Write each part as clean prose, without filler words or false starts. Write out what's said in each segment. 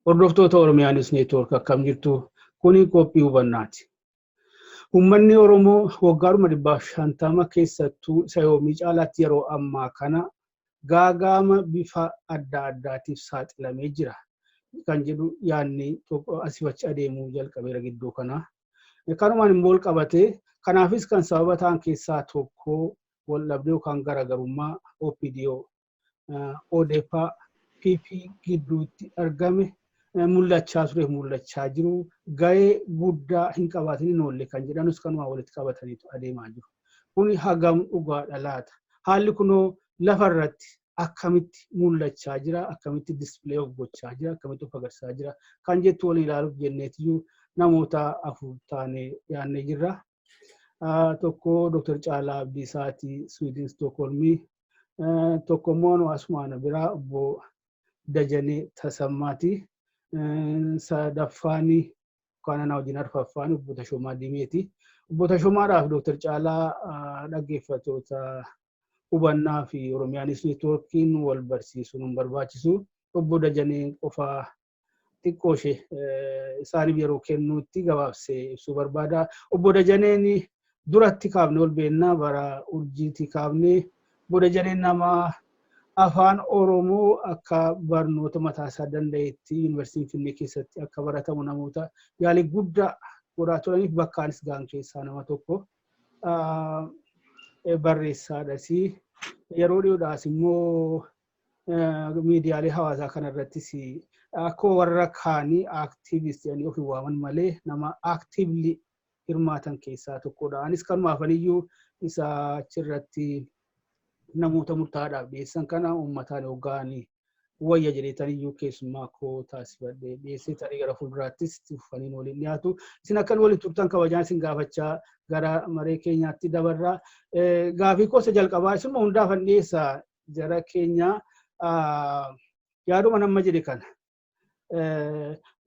Hordoftoota Oromiyaanis Neetwoork akkam jirtu kuni qophii hubannaati. Uummanni Oromoo waggaadhuma 150 keessattuu isa yoomii caalaatti yeroo ammaa kana gaaga'ama bifa adda addaatiif saaxilamee jira kan jedhu yaadni asii achi adeemuu jalqabeera gidduu kana. Kanumaan immoo wal qabatee kanaafis kan sababa ta'an keessaa tokko wal dhabdee yookaan garaagarummaa OPDO, ODP, PP gidduutti argame mul'achaa ture mul'achaa jiru ga'ee guddaa hin qabaatin oolle kan jedhanus kanuma walitti qabataniitu adeemaa jiru. Kuni hagam dhugaadha laata? Haalli kunoo lafarratti akkamitti mul'achaa jira, akkamitti display of gochaa jira, akkamitti of agarsiisaa jira kan jettu waliin ilaaluuf jenneetiyyuu namoota afur taanee yaadnee jirra. Tokko Dr. Caalaa Abdiisaati Sweden Stockholmii, tokko immoo asumaan biraa Obbo Dajanee Tasammaati. Sadaffaanii Kana wajjin arfaffaanii Obbo Tashoomaa Diimeeti. Obbo Tashoomaadhaaf Dr. Caalaa dhaggeeffattoota hubannaa fi Oromiyaanis Neetwoorkiin wal barsiisuun barbaachisu. Obbo Dajanee qofaa xiqqoo ishee isaaniif yeroo kennuutti gabaabsee ibsuu barbaada. Obbo Dajaneen duratti kaafne ol beennaa bara urjiitii kaafne. Obbo Dajaneen nama afaan Oromoo akka barnoota mataa isaa danda'etti yuunivarsiitii Finfinnee keessatti akka baratamu namoota yaalii guddaa godhaa turaniif bakkaanis gaan keessaa nama tokko barreessaadhas. Yeroo dhiyoodhaas immoo miidiyaalee hawaasaa kanarrattis akka warra kaanii aktiivistianii ofii waaman malee nama aktiivli hirmaatan keessaa tokkodha. Anis kanumaafaniyyuu isa achirratti namoota murtaa'aadhaaf dhiyeessan kana uummataan hoggaanii wayya jedhetaniyyuu keessummaa koo taasifadhee dhiyeessee tarii gara fuulduraattis uffaniin waliin dhiyaatu. Isin akkan waliin turtan kabajaan isin gaafachaa gara maree keenyaatti dabarraa. Gaafii kosa jalqabaa isuma hundaafan dhiyeessaa jara keenya yaaduma nama jedhe kana.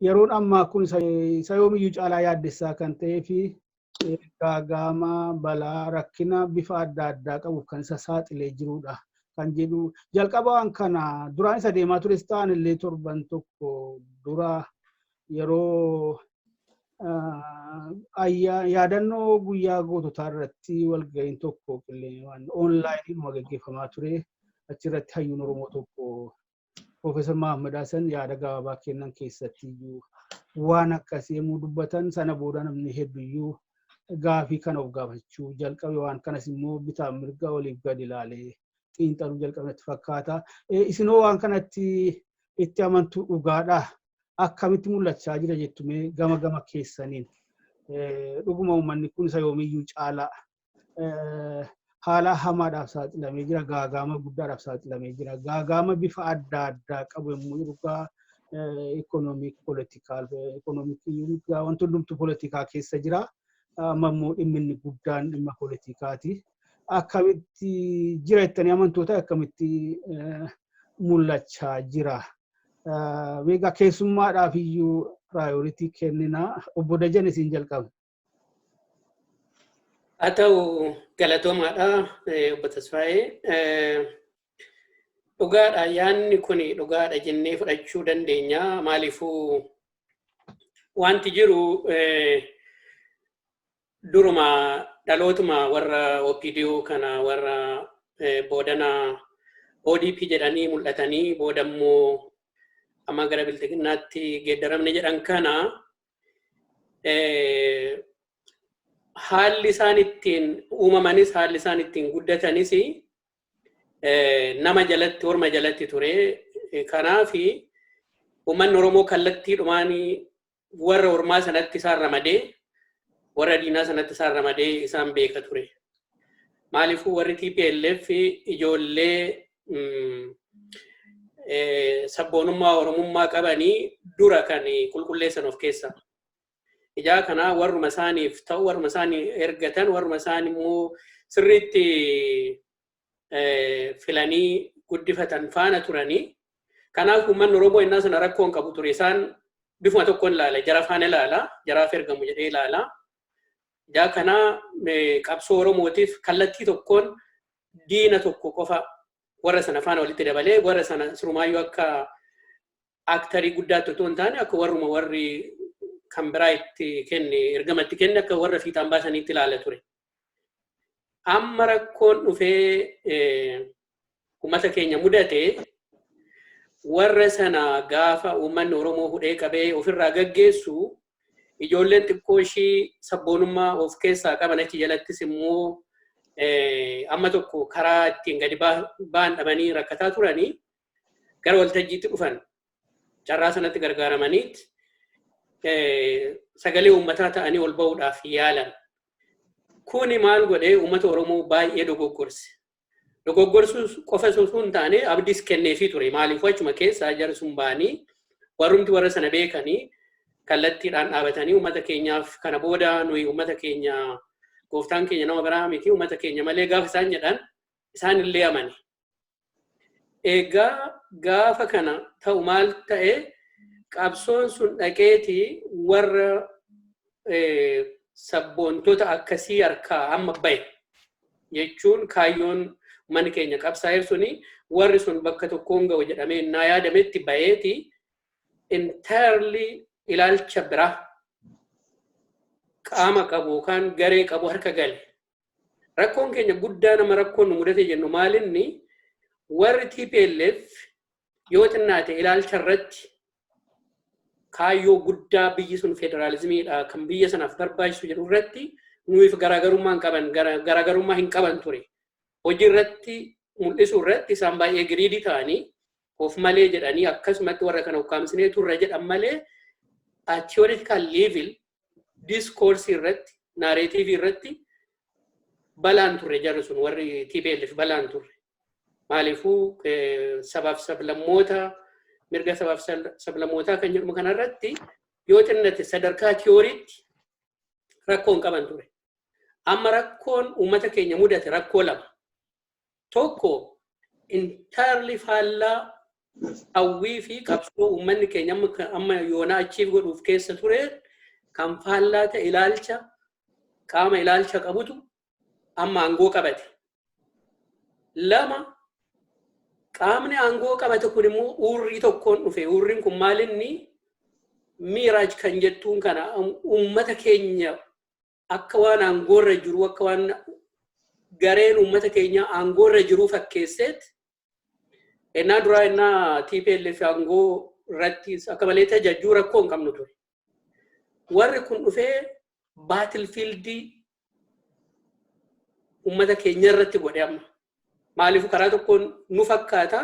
Yeroon ammaa kun isa yoomiyyuu caalaa yaaddessaa kan ta'ee fi gaaga'ama balaa rakkina bifa adda addaa qabuuf kan isa saaxilee jirudha kan jedhu jalqabaan kana duraan isa deemaa tures ta'an illee torban tokko dura yeroo yaadannoo guyyaa goototaa irratti walga'iin tokko onlaayiniin gaggeeffamaa ture. Achirratti hayyuun Oromoo tokko Profeesar Mahammad Hassan yaada gabaabaa kennan keessatti waan akkasii yemmuu dubbatan sana booda namni hedduuyyuu gaafii kana of gaafachuu jalqabe. Waan kanas immoo bitaa mirga oliif gad ilaalee xiinxaluu jalqabnetti fakkaata. Isinoo waan kanatti itti amantuu dhugaadha. Akkamitti mul'achaa jira jettume gama keessaniin. Dhuguma uummanni kun isa yoomiyyuu caalaa haala hamaadhaaf saaxilamee jira, gaaga'ama guddaadhaaf saaxilamee jira. Gaaga'ama bifa adda addaa qabu yommuu dhugaa ikonoomik poolitikaal wanti hundumtuu poolitikaa keessa jira. Ammoo dhimmi guddaan dhimma poolitikaati. Akkamitti jira jettanii amantoota akkamitti mul'achaa jira. Egaa keessummaadhaaf iyyuu piraayoritii kennina. Obbo Dajanee isin jalqaba. Haa ta'u galatoomaadha Obbo Tasfaayee. Dhugaadha yaanni kun dhugaadha jennee fudhachuu dandeenya. Maaliifuu wanti jiru duruma dhalootuma warra OPDO kana warra boodana ODP jedhanii mul'atanii boodammoo amma gara biltiginaatti geeddaramne jedhan kana haalli isaan ittiin uumamanis haalli isaan ittiin guddatanis nama jalatti orma jalatti ture. Kanaafi uummanni Oromoo kallattiidhumaan warra ormaa sanatti isaan ramadee warra diinaa sanatti isaan ramadee isaan beeka ture. Maaliifuu warri TPLF ijoollee sabboonummaa Oromummaa qabanii dura kan qulqulleessan of keessa. Ijaa kana warruma isaaniif ta'u warruma isaanii ergatan warruma isaanii immoo sirriitti filanii guddifatan faana turanii. Kanaaf uummanni Oromoo innaa sana rakkoon qabu ture. Isaan bifuma tokkoon ilaala. Jara faana ilaala. Jaraaf ergamu jedhee ilaala. Ijaa kana qabsoo Oromootiif kallattii tokkoon diina tokko qofa warra sana faana walitti dabalee warra sana surumaayyuu akka aktarii guddaatti otoo hin taane akka warri kan biraa itti kenne ergamatti kenne akka warra fiixaan baasaniitti ilaala ture. Amma rakkoon dhufee uummata keenya mudate warra sana gaafa uummanni Oromoo hudhee qabee ofirraa gaggeessu ijoolleen xiqqoo ishii sabboonummaa of keessaa qaban achi jalattis immoo amma tokko karaa ittiin gadi ba'an dhabanii rakkataa turanii gara waltajjiitti dhufan carraa sanatti gargaaramaniit sagalee uummataa ta'anii ol ba'uudhaaf yaalan. Kuni maal godhee uummata Oromoo baay'ee dogoggorse. Dogoggorsuus qofa osoo hin taane abdiis kenneefii ture. Maaliif achuma keessaa jara sun ba'anii warrumti warra sana beekanii kallattiidhaan dhaabatanii uummata keenyaaf kana booda nuyi uummata keenya gooftaan keenya nama biraa miti uummata keenya malee gaafa isaan jedhan isaan illee amane. Egaa gaafa kana ta'u maal ta'e qabsoon sun dhaqeetii warra sabboontota akkasii harkaa amma bahe jechuun kaayyoon uummanni keenya qabsaa'eef suni warri sun bakka tokkoon ga'u jedhamee naa yaadametti baheetii entirely ilaalcha biraa qaama qabu kan garee qabu harka gale. Rakkoon keenya guddaa nama rakkoon nu mudate jennu maalinni warri TPLF yoo xinnaate ilaalcha irratti kaayyoo guddaa biyyi sun federaalizimiidha kan biyya sanaaf barbaachisu jedhu irratti nuuf garaagarummaa hin qaban ture. Hojii irratti mul'isu irratti isaan baay'ee giriidii ta'anii of malee jedhanii akkasumatti warra kana ukkaamsinee turre jedhan malee theoretical level discourse irratti narrative irratti balaan turre jarri sun warri TPLF balaan turre. Maaliifuu sabaaf sablammoota mirga sabaaf sablammootaa kan jedhamu kanarratti yoo xinnate sadarkaa tiyooriitti rakkoon qaban ture. Amma rakkoon uummata keenya mudate rakkoo lama. Tokko entirely faallaa hawwii fi qabsoo uummanni keenya amma yoona achiif godhuuf keessa ture kan faallaa ta'e ilaalcha qaama ilaalcha qabutu amma aangoo qabate. Lama qaamni aangoo qabate kun immoo uurrii tokkoon dhufe. Uurriin kun maalinni miiraaj kan jettuun kana uummata keenya akka waan aangoorra jiru akka waan gareen uummata keenya aangoorra jiru fakkeesseet ennaa duraa ennaa TPLF aangoo irratti akka malee tajajjuu rakkoo hin qabnu ture. Warri kun dhufee baatilfiildii uummata keenya irratti godhe amma. Maaliif karaa tokkoon nu fakkaata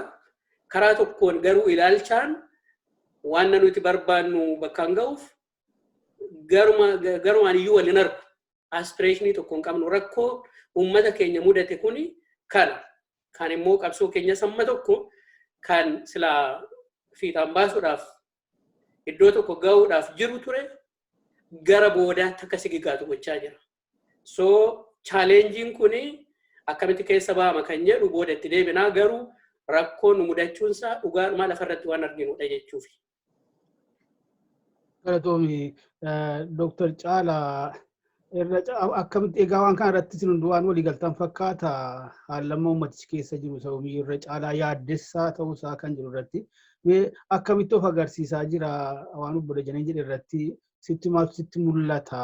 karaa tokkoon garuu ilaalchaan waan nuti barbaannu bakka hin ga'uuf garumaan iyyuu waliin argu aspirationii tokko hin qabnu. Rakkoo uummata keenya mudate kuni kan immoo qabsoo keenya samma tokko kan silaa fiixaan baasuudhaaf iddoo tokko ga'uudhaaf jiru ture gara boodaatti akka sigigaatu gochaa jira. So challenging kuni akkamitti keessa bahama kan jedhu booda itti deebinaa garuu rakkoon nu mudachuunsaa dhugaadhuma lafarratti waan arginudha jechuufi. Galatoomi Dr. Caalaa akkamitti egaa waan kana irratti sin hundumaan walii galtan fakkaata haalama uummatichi keessa jiru sababni irra caalaa yaaddessaa ta'uusaa kan jiru irratti akkamitti of agarsiisaa jira waan Obbo Dajanee jedhe irratti sitti maaltu sitti mul'ata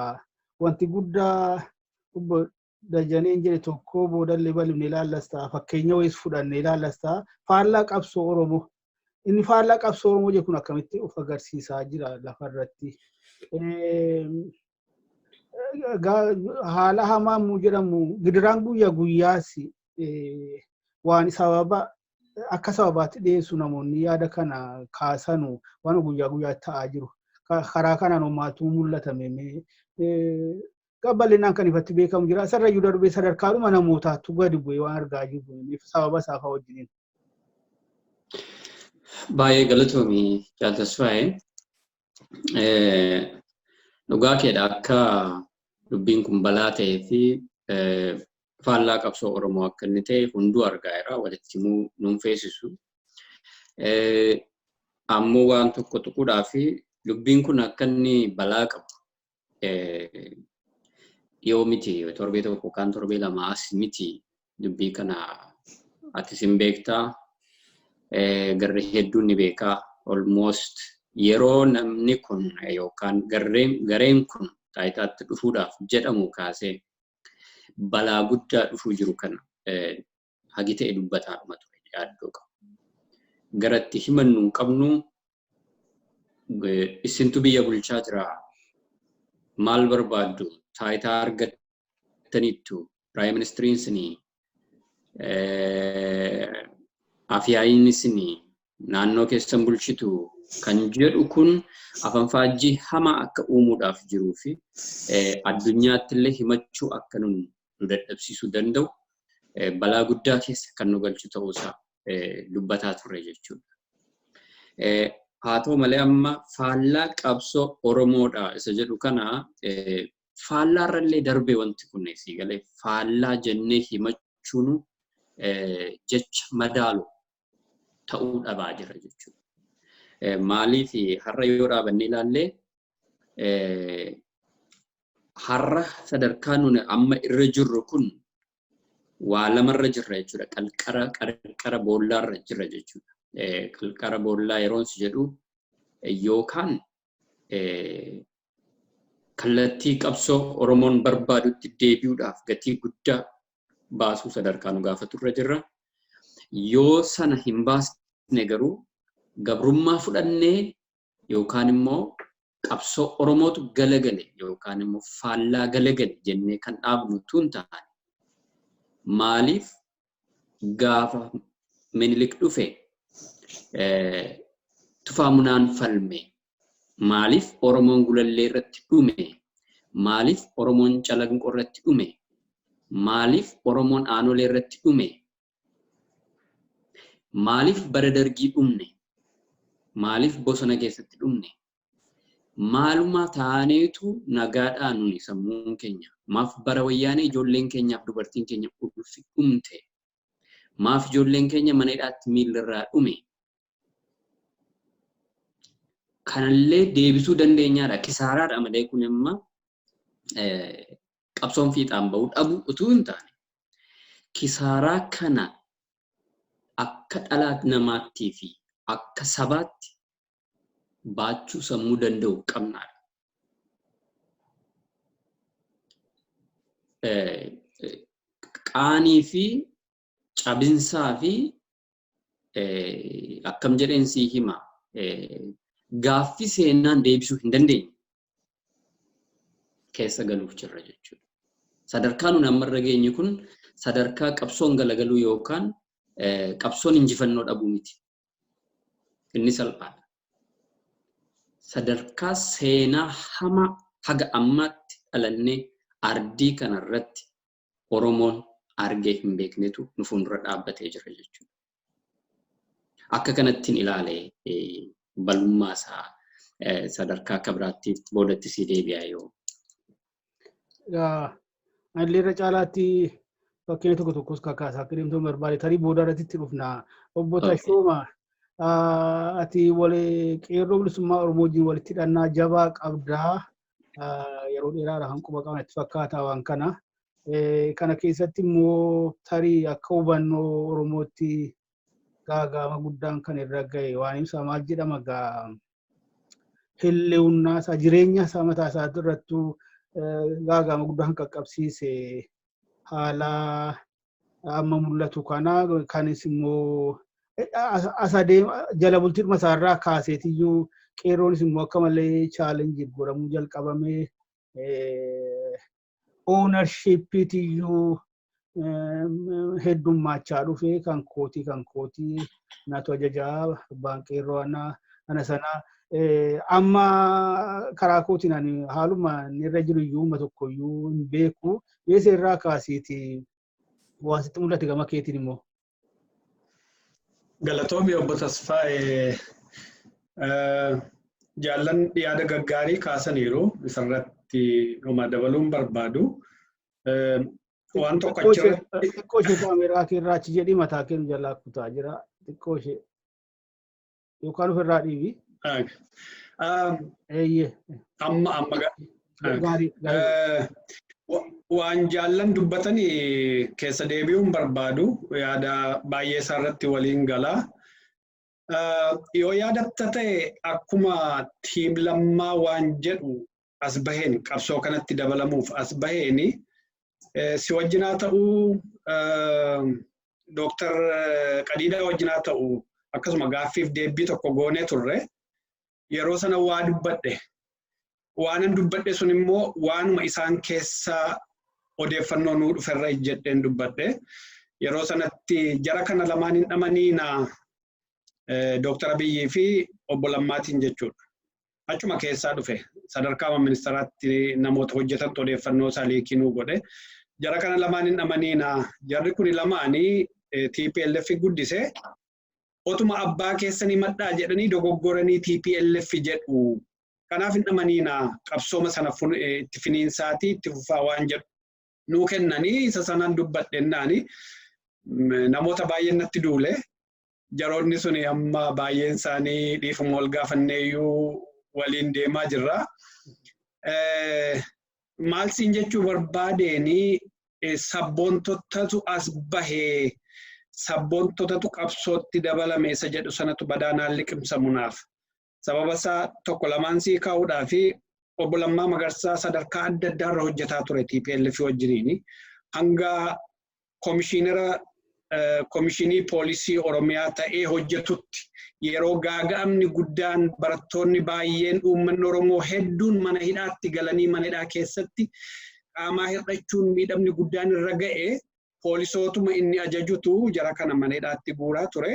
wanti guddaa Obbo Dajaneen jedhe tokko boodallee bal'inne ilaallastaa fakkeenya wayis fudhanne ilaallastaa faallaa qabsoo Oromoo inni faallaa qabsoo Oromoo jedhu kun akkamitti of agarsiisaa jira lafarratti. Haala hamaa mu jedhamu gidiraan guyyaa guyyaas waan sababa akka sababaatti dhiyeessu namoonni yaada kana kaasanu waan guyyaa guyyaatti ta'aa jiru. Karaa kanaan homaatu mul'atame bal'inaan kan ifatti beekamu jira. Sarrayyuu darbee sadarkaadhuma namootaatu gadi bu'ee waan argaa jirru sababa isaafaa wajjiniin. Baay'ee galatoomii jaaltasfaa'e. dhugaa keedha akka dubbiin kun balaa ta'ee fi faallaa qabsoo Oromoo akka inni ta'e hunduu argaa jira walitti himuu nuun feesisu. Ammoo waan tokko tuquudhaa fi dubbiin kun akka inni balaa qabu dhiyoo miti torbee tokko kan torbee lama as miti dubbii kana ati sin beektaa garri hedduun ni beekaa almost yeroo namni kun yookaan gareen kun taayitaatti dhufuudhaaf jedhamu kaasee balaa guddaa dhufuu jiru kana hagi ta'e dubbataadhuma ture yaaddoo qabu. Garatti himannu hin qabnu isintu biyya bulchaa jira maal barbaaddu taayitaa argattaniittu Prime Ministeriin isinii afyaayin isinii naannoo keessan bulchitu kan jedhu kun afaan faajjii hamaa akka uumuudhaaf jiruu fi addunyaatti illee himachuu akka nu dadhabsiisuu danda'u balaa guddaa keessa kan nu galchu ta'uusaa dubbataa turre jechuudha. Haa ta'u malee amma faallaa qabsoo Oromoodha isa jedhu kana faallaarrallee darbee wanti kun sii galee faallaa jennee himachuun jecha madaalu ta'uu dhabaa jira jechuudha. Maaliif har'a yoo dhaabanne ilaallee har'a sadarkaa nuni amma irra jirru kun waa lamarra jirra jechuudha. Qarqara boollaarra jirra jechuudha. Qarqara boollaa yeroon si jedhu yookaan kallattii qabsoo Oromoon barbaadutti deebi'uudhaaf gatii guddaa baasuu sadarkaa nu gaafaturra jirra. Yoo sana hin baasne garuu gabrummaa fudhannee yookaan immoo qabsoo Oromootu galagale yookaan immoo faallaa galagale jennee kan dhaabnu tun ta'an maaliif gaafa Minilik dhufe tufaamunaan falme maaliif Oromoon gulallee irratti dhume maaliif Oromoon calanqoo irratti dhume maaliif Oromoon aanolee irratti dhume maaliif bara dargii dhumne maaliif bosona keessatti dhumne maaluma taaneetu nagaadhaan nuni sammuun keenya maaf bara wayyaanee ijoolleen keenyaaf dubartiin keenya ulfi dhumte maaf ijoolleen keenya mana hidhaatti miilirraa dhume kanallee deebisuu dandeenyaadha kisaaraadha malee kun amma qabsoon fiixaan ba'uu dhabu utuu hin taane kisaaraa kana akka dhalaat namaattii fi akka sabaatti baachuu sammuu danda'u qabnaadha. Qaanii fi cabinsaa fi akkam jedheen sii hima gaaffii seenaan deebisuu hin dandeenye keessa galuuf jirra jechuudha. Sadarkaa nuti ammarra geenye kun sadarkaa qabsoon galagaluu yookaan qabsoon injifannoo dhabuu miti. Inni salphaadha. Sadarkaa seenaa hamaa haga ammaatti dhalannee ardii kanarratti Oromoon argee hin beeknetu nu fuuldura dhaabbatee jira jechuudha. Akka kanattiin ilaalee balummaa isaa sadarkaa akka biraatti boodatti sii deebi'aa yoo. Anillee caalaatti fakkeenya tokko tokkos kakaasaa akka deemtuu barbaade tarii booda irratti dhufna. Obbo Tashoomaa ati qeerroo bilisummaa Oromoo wajjin walitti hidhannaa jabaa qabdaa yeroo dheeraadhaan hanquba qaban itti fakkaataa waan kana. Kana keessatti immoo tarii akka hubannoo Oromootti gaaga'ama guddaan kan irra gahe waan ibsaa maal jedhama hilleewunnaa isaa jireenya isaa mataa isaa irrattuu gaaga'ama guddaan qaqqabsiise haala amma mul'atu kana kanis immoo jala bultii masaarraa kaaseetiyyuu qeerroonis immoo akka malee chaalenjii godhamuu jalqabame ownershiipitiyyuu heddummaachaa dhufe kan kootii naatu ajajaa abbaan qeerroo ana sana amma karaa kootiin ani haaluma irra jiru iyyuu uma tokkoyyuu hin beeku eessa irraa kaasiiti waan sitti mul'ate gama keetiin immoo. Galatoomi obbo Tasfaa'ee jaallan yaada gaggaarii kaasaniiru isarratti dhuma dabaluun barbaadu. Waan tokko achirratti xiqqoo ishee kaameeraa keerraa achi jedhii mataa keenya jalaa kutaa jira xiqqoo ishee yookaan ofirraa dhiibi. Amma waan jaallan dubbatanii keessa deebi'uun barbaadu yaada baay'ee isaarratti waliin galaa. Yoo yaadatta ta'e akkuma tiim lammaa waan jedhu as baheen qabsoo kanatti dabalamuuf as baheeni si wajjinaa ta'uu Dooktar Qadiidaa wajjinaa ta'uu akkasuma gaaffiif deebii tokko goonee turre yeroo sana waa dubbadhe. Waanan dubbadhe sun immoo waanuma isaan keessaa odeeffannoo nuu dhuferra jedheen dubbadhe. Yeroo sanatti jara kana lamaan hin dhamaniina Dooktar Abiyyii fi Obbo Lammaatiin jechuudha. Achuma keessaa dhufe sadarkaa ministeeraatti namoota hojjetan odeeffannoo isaa liikii nuu godhe. Jara kana lamaan hin dhamaniina jarri kun lamaanii TPLF guddise. Otuma abbaa keessanii maddaa jedhanii dogoggoranii TPLF jedhu. Kanaaf hin dhamaniina qabsooma sana itti finiinsaatii itti fufaa waan jedhu nuu kennanii isa sanaan dubbadhennaani namoota baay'een natti duule jaroonni suni amma baay'een isaanii dhiifuma wal gaafanneeyyuu waliin deemaa jirra. Maal siin jechuu barbaadeeni sabboontotatu as bahee sabboontotatu qabsootti dabalame isa jedhu sanatu badaanaan liqimsamunaaf. Sababa isaa tokko lamaan sii kaa'uudhaa fi Obbo Lammaa Magarsaa sadarkaa adda addaarra hojjetaa ture TPLF wajjiniini. Hanga komishinii poolisii Oromiyaa ta'ee hojjetutti yeroo gaaga'amni guddaan barattoonni baay'een uummanni Oromoo hedduun mana hidhaatti galanii mana hidhaa keessatti qaamaa hir'achuun miidhamni guddaan irra ga'e poolisootuma inni ajajutu jara kana mana hidhaatti guuraa ture.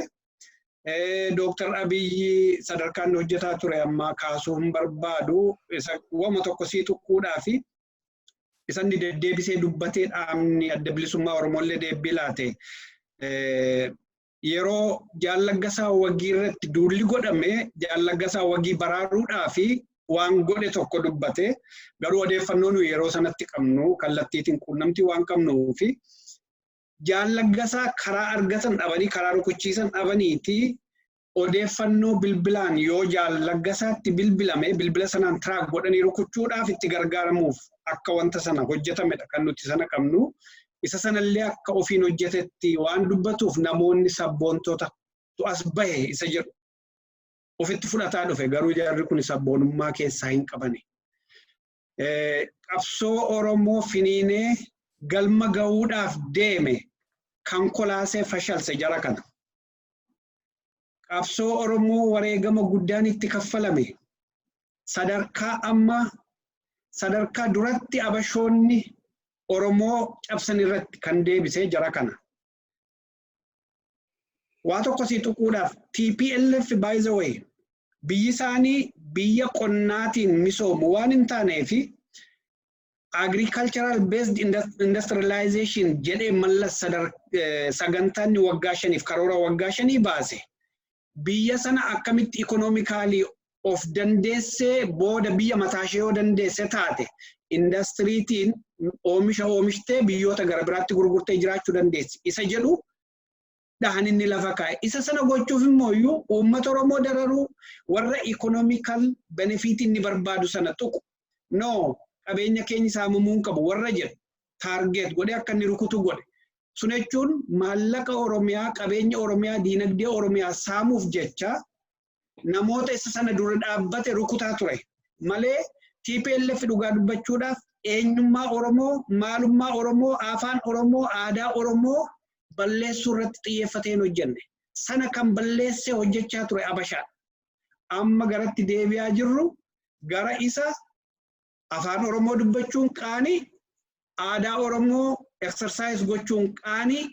Dooktar Abiyyi sadarkaan hojjetaa ture amma kaasuu hin barbaadu isa wama tokko sii tuquudhaa fi isanni deddeebisee dubbatee dhaabni adda bilisummaa Oromoolee deebii laate yeroo Jaallaggasaa Wagii irratti duulli godhame Jaallaggasaa Wagii baraaruudhaa fi waan godhe tokko dubbate garuu odeeffannoo nu yeroo sanatti qabnu kallattiitiin quunnamtii waan qabnuu fi Jaallaggasaa karaa argatan dhabanii karaa rukuchiisan dhabaniiti odeeffannoo bilbilaan yoo Jaallaggasaatti bilbilame bilbila sanaan tiraak godhanii rukuchuudhaaf itti gargaaramuuf akka wanta sana hojjetamedha kan nuti sana qabnu. Isa sanallee akka ofiin hojjetetti waan dubbatuuf namoonni sabboontota as bahe isa jedhu ofitti fudhataa dhufe garuu jarri kun sabboonummaa keessaa hin qabane. Qabsoo Oromoo finiinee galma ga'uudhaaf deeme kan kolaasee fashalse jara kana. Qabsoo Oromoo wareegama guddaan itti kaffalame sadarkaa duratti abashoonni Oromoo cabsan irratti kan deebisee jara kana. Waa tokko sii tuquudhaaf TPLF by the way biyyi isaanii biyya qonnaatiin misoomu waan hin taaneefi agricultural based industrialization jedhee mallas sagantaan waggaa shaniif karoora waggaa shanii baase. Biyya sana akkamitti economically of dandeessee booda biyya mataashee yoo dandeesse taate industiriitiin oomishtee biyyoota gara biraatti gurgurtee jiraachuu dandeessi. Isa jedhu dhahan inni lafa kaa'e. Isa sana gochuuf immoo iyyuu uummata Oromoo dararuu warra economical benefit inni barbaadu sana tuqu. No, qabeenya keenya saamamuu hin qabu warra jedhu target godhe akka inni rukutu godhe. Sun jechuun maallaqa Oromiyaa, qabeenya Oromiyaa, diinagdee Oromiyaa saamuuf jecha namoota isa sana dura dhaabbate rukutaa ture. Malee TPLF dhugaa dubbachuudhaaf eenyummaa Oromoo, maalummaa Oromoo, afaan Oromoo, aadaa Oromoo balleessuu irratti xiyyeeffatee hin hojjenne. Sana kan balleessee hojjechaa ture Abashaan. Amma garatti deebi'aa jirru gara isa afaan Oromoo dubbachuun qaanii, aadaa Oromoo exercise gochuun qaanii,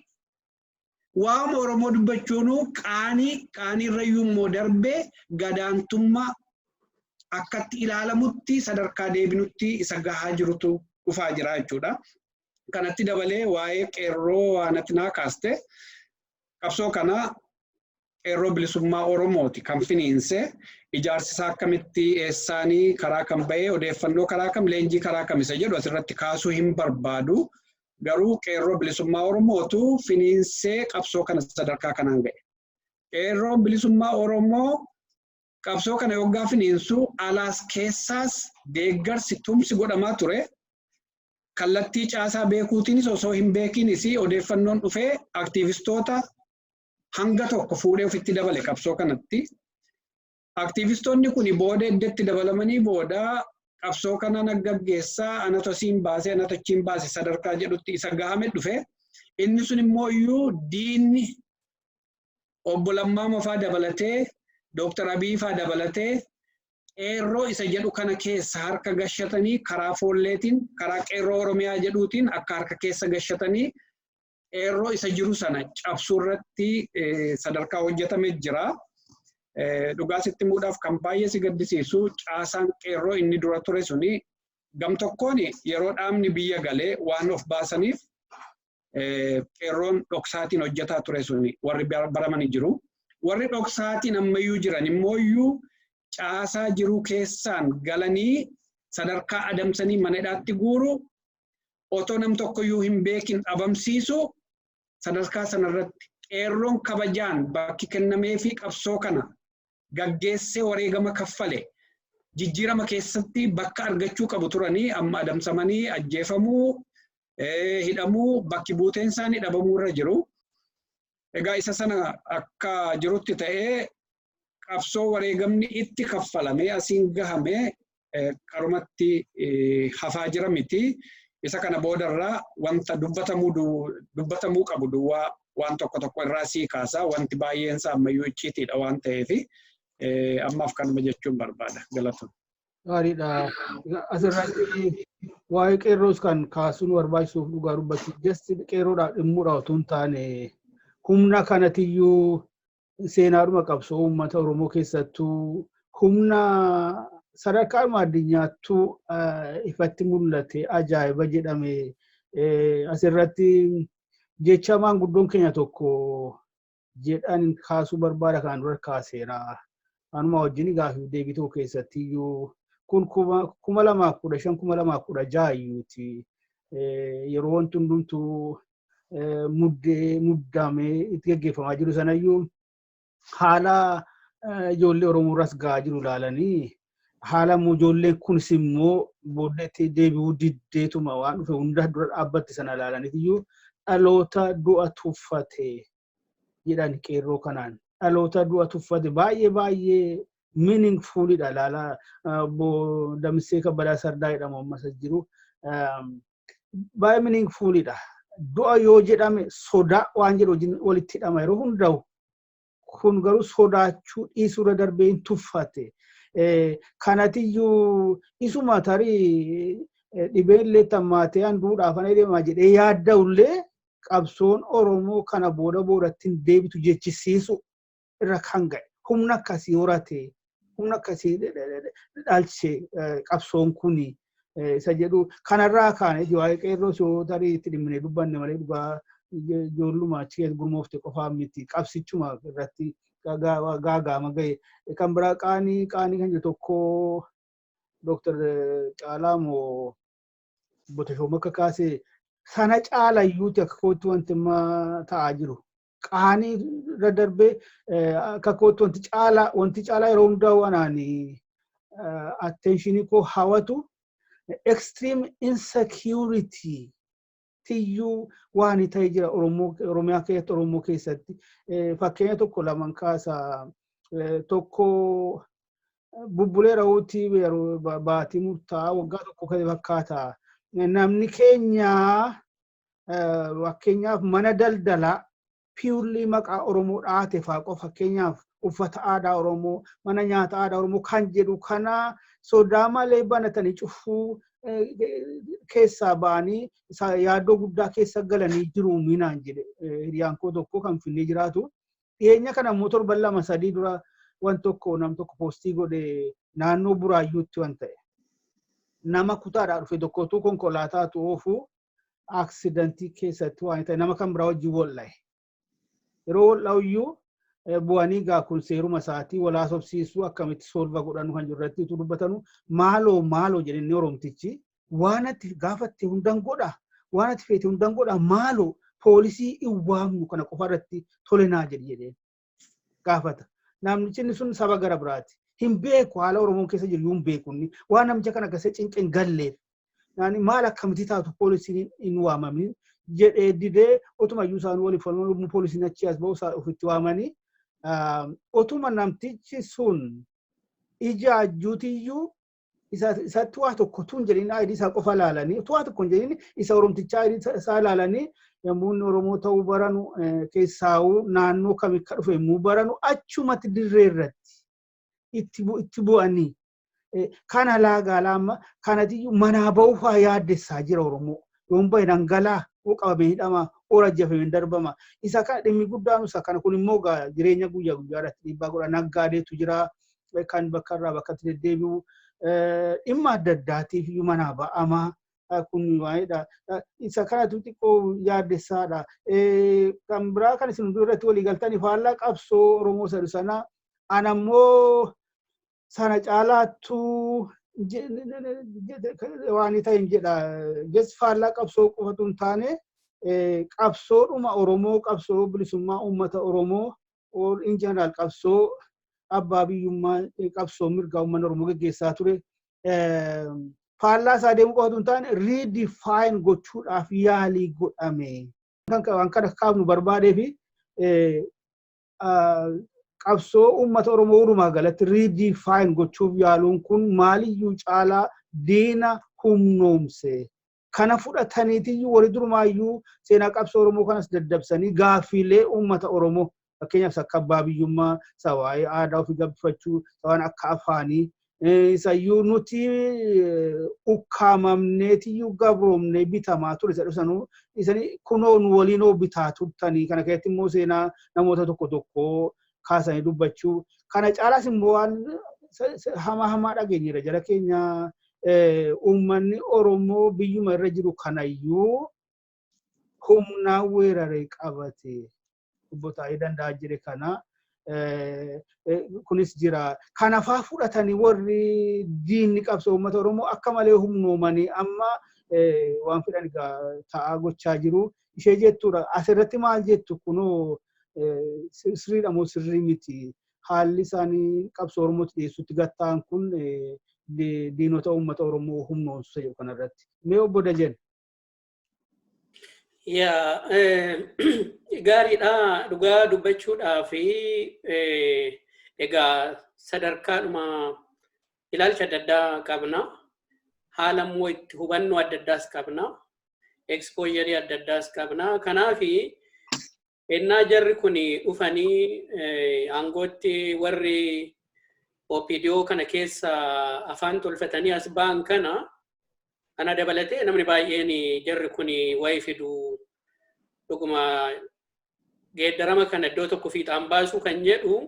waama Oromoo dubbachuun qaanii irrayyuu immoo darbee gadaantummaa akkatti ilaalamutti sadarkaa deebinutti isa gahaa jirutu dhufaa jira jechuudha. Kanatti dabalee waa'ee qeerroo waanatti naa kaaste qabsoo kana qeerroo bilisummaa Oromooti kan finiinse ijaarsi isaa akkamitti eessaanii karaa kam bahee odeeffannoo karaa kam leenjii karaa kam isa jedhu asirratti kaasuu hin barbaadu. Garuu qeerroo bilisummaa Oromootu finiinsee qabsoo kana sadarkaa kanaan ga'e. Qeerroo bilisummaa Oromoo qabsoo kana yoggaa finiinsu alaas keessaas deeggarsi tumsi godhamaa ture. Kallattii caasaa beekuutiinis osoo hin beekinis odeeffannoon dhufee aktiivistoota hanga tokko fuudhee ofitti dabale qabsoo kanatti. Aktiivistoonni kun booda iddatti dabalamanii booda qabsoo kana nagaggeessaa ana tosiin baasee ana tochiin baase sadarkaa jedhutti isa gahame dhufe. Inni sun immoo iyyuu diinni obbo Lammaa Mafaa dabalatee Dr. Abiy faa dabalatee qeerroo isa jedhu kana keessa harka gashatanii karaa foolleetiin karaa qeerroo Oromiyaa jedhuutiin akka harka keessa gashatanii qeerroo isa jiru sana cabsuu irratti sadarkaa hojjetame jira. Dhugaa sitti muudhaaf kan baay'ee si gaddisiisu caasaan qeerroo inni dura ture suni gam tokkoon yeroo dhaabni biyya galee waan of baasaniif qeerroon dhoksaatiin hojjetaa ture suni warri baramanii jiru. Warri dhoksaatiin ammayyuu jiran immoo iyyuu caasaa jiru keessaan galanii sadarkaa adamsanii mana hidhaatti guuru otoo nam tokkoyyuu hin beekin dhabamsiisu sadarkaa sanarratti qeerroon kabajaan bakki kennamee fi qabsoo kana gaggeessee wareegama kaffale jijjiirama keessatti bakka argachuu qabu turanii amma adamsamanii ajjeefamuu hidhamuu bakki buuteen isaanii dhabamuu irra jiru. Egaa isa sana akka jirutti ta'ee qabsoo wareegamni itti kaffalamee asiin gahamee qarumatti hafaa jira miti. Isa kana boodarraa wanta dubbatamuu qabu duwwaa waan tokko irraa sii kaasaa wanti baay'een isaa ammayyuu icciitiidha waan ta'eef ammaaf kanuma jechuun barbaada. Galatoon. Gaariidha. Asirratti waa'ee qeerroos kan kaasuun barbaachisuuf dhugaa dubbachuuf jecha qeerroodhaaf dhimmuudha otoo hin taane humna kanatiyyuu seenaadhuma qabsoo uummata Oromoo keessattuu humna sadarkaadhuma addunyaattuu ifatti mul'ate ajaa'iba jedhame asirratti jecha maanguddoon keenya tokko jedhan kaasuu barbaada kan dura kaaseera. Anuma wajjin gaaffii deebii tokko keessattiyyuu kun 2015-2016 iyyuuti yeroo wanti hundumtuu muddamee itti gaggeeffamaa jiru sanayyuu haala ijoollee Oromoo irras gahaa jiru ilaalanii haala ijoolleen kunis immoo booddeetti deebi'uu diddeetuma waan dhufe hunda dura dhaabbatti sana ilaalaniitiyyuu dhaloota du'a tuffate jedhan qeerroo kanaan. Dhaloota du'a tuffate baay'ee meaningfulidha ilaala Obbo Damissee Kabbadaa Sardaa jedhamu ammas jiru. Baay'ee meaningfulidha. Du'a yoo jedhame sodaa waan jedhu walitti hidhama yeroo hundaa'u. Kun garuu sodaachuu dhiisuurra darbee hin tuffate. Kanatiyyuu isuma tarii dhibeellee tammaatee handuudhaaf ana deemaa jedhee yaadda'ullee qabsoon Oromoo kana boodatti hin deebitu jechisiisu irra kan ga'e. Humna akkasii horate, humna akkasii dhalche qabsoon kuni isa jedhu kanarraa kaane waa'ee qeerroo yoo tarii itti dhimmine dubbanne malee dhugaa ijoolluma achi keessa gurmoofte qofaa miti qabsichuma irratti gaaga'ama ga'e. Kan biraa qaanii kan jiru tokko Dr. Caalaa moo Obbo Tashoomaa akka kaase sana caala iyyuuti akka kootti wanti ta'aa jiru. Qaanii irra darbee akka kootti wanti caalaa yeroo hundaa'u anaani attentionii koo hawatu extreme insecurity tiyyuu waan ta'ee jira Oromiyaa keessatti Oromoo keessatti fakkeenya tokko lamaan kaasa tokko bubbulee raawutii baatii murtaa'aa waggaa tokko kan fakkaata. Namni keenya fakkeenyaaf mana daldalaa purely maqaa Oromoo dhaate fa'aa qofa fakkeenyaaf uffata aadaa Oromoo mana nyaata aadaa Oromoo kan jedhu kana sodaa malee banatanii cufuu keessaa ba'anii yaaddoo guddaa keessa galanii jiru minaan jedhe hiriyaan koo tokko kan Finfinnee jiraatu. Dhiyeenya kana immoo torban 2-3 dura waan tokko nam tokko poostii godhe naannoo Buraayyuutti waan ta'e. Nama kutaadhaa dhufe tokkotu konkolaataatu oofu aksidentii keessatti waan ta'e nama kan biraa wajjin wal'aa'e. Yeroo wal'aa'uyyuu bu'anii gaa kun seeruma isaatii walaa sobsiisuu akkamitti solva godhanu kan jirratti dubbatanu maaloo jedhanii Oromtichi waan ati gaafatti hundan godha waan ati feete hundan godha maaloo poolisii iwaamnu kana qofa irratti tolenaa jedhee gaafata. Namni sun saba gara biraati. Hin beeku haala Oromoon keessa jiru hin beekunni waan namicha kana keessa cincin galleef. Naani maal akkamitti taatu poolisiin hin waamamin jedhee didee otuma iyyuu isaan waliif falmu poolisiin achi as ba'u ofitti waamanii otuma namtichi sun ijaajjuutiyyuu isatti waa tokko tun jedhanii aayidii isaa qofa laalanii waa tokko jedhanii isa Oromtichaa aayidii isaa laalanii yommuu Oromoo ta'uu baranu keessaa'uu naannoo kamikka dhufe yommuu baranu achumatti dirree irratti itti bu'anii kana laagaa laama kanatiyyuu manaa ba'uu faa yaaddessaa jira Oromoo yoon bahe dhangalaa qabamee hidhama ora jafamee darbama isa kana dhimmi guddaan isa kana kun immoo jireenya guyyaa guyyaadhaatti dhiibbaa godha naggaadeetu jira kan bakka irraa bakkatti deddeebi'u dhimma adda addaatiif iyyuu manaa ba'ama kun waa'eedha isa kanatu xiqqoo yaaddessaadha kan biraa kan isin irratti walii galtanii faallaa qabsoo Oromoo sana anammoo sana caalaattu waan ta'in jedha jes faallaa qabsoo qofatu hin taane qabsoodhuma Oromoo qabsoo bilisummaa uummata Oromoo in general qabsoo abbaa biyyummaa qabsoo mirgaa uummanni Oromoo geggeessaa ture faallaa isaa deemuu qofatu hin taane redefine gochuudhaaf yaalii godhame kan kana kaafnu barbaadee fi qabsoo uummata Oromoo walumaa galatti redefine gochuuf yaaluun kun maaliyyuu caalaa diina humnoomse kana fudhataniitiyyuu walii durumaayyuu seenaa qabsoo Oromoo kanas daddabsanii gaaffiilee uummata Oromoo fakkeenyaaf akka abbaa biyyummaa sawaa'ee aadaa ofii gabbifachuu sawaan akka afaanii isayyuu nuti ukkaamamneetiyyuu gabroomnee bitamaa ture isa dhusanuu isanii kunoon waliinoo bitaa turtanii kana keessatti immoo seenaa namoota tokko kaasanii dubbachuu kana caalaas immoo waan hamaa dhageenyira jara keenya uummanni Oromoo biyyuma irra jiru kanayyuu humnaa weeraree qabate obbo Taayee danda'a jire kana kunis jira kanafaa fudhatanii warri diinni qabsoo uummata Oromoo akka malee humnoomanii amma waan fedhan ta'aa gochaa jiru ishee jettuudha asirratti maal jettu kunoo sirriidha moo sirrii miti haalli isaanii qabsoo Oromootti dhiyeessutti gattaan kun diinota uummata Oromoo humnoomsu jedhu kanarratti mee obbo Dajanee gaariidha dhugaa dubbachuudhaa fi egaa sadarkaadhuma ilaalcha adda addaa qabna haala immoo itti hubannoo adda addaas qabna exposure adda addaas qabna kanaafi ennaa jarri kun dhufanii aangootti warri OPDO kana keessa afaan tolfatanii as ba'an kana ana dabalatee namni baay'een jarri kun waa'ee fidu dhuguma geeddarama kana iddoo tokko fiixaan baasuu kan jedhu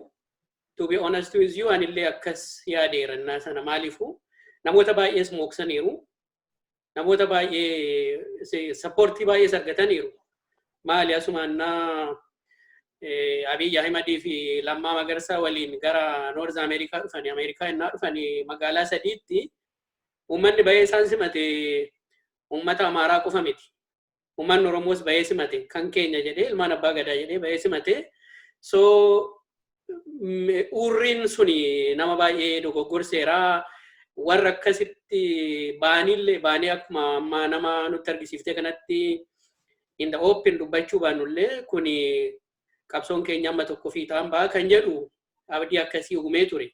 to be honest with you anillee akkas yaadeerannaa sana maaliifu namoota baay'ees mooksaniiru namoota baay'ee sappoortii baay'ees argataniiru maali asumaannaa Abiy Ahimedii fi Lammaa Magarsaa waliin gara North America dhufanii Ameerikaa innaa dhufanii magaalaa sadiitti uummanni baay'ee isaan simate uummata Amaaraa qofa miti uummanni Oromoos baay'ee simate kan keenya jedhee ilmaan abbaa gadaa jedhee baay'ee simate so urriin suni nama baay'ee dogoggorseera warra akkasitti baanii akkuma amma nama nutti argisiiftee kanatti in the open dubbachuu baannullee kuni qabsoon keenya amma tokko fiixaan ba'a kan jedhu abdii akkasii uumee ture.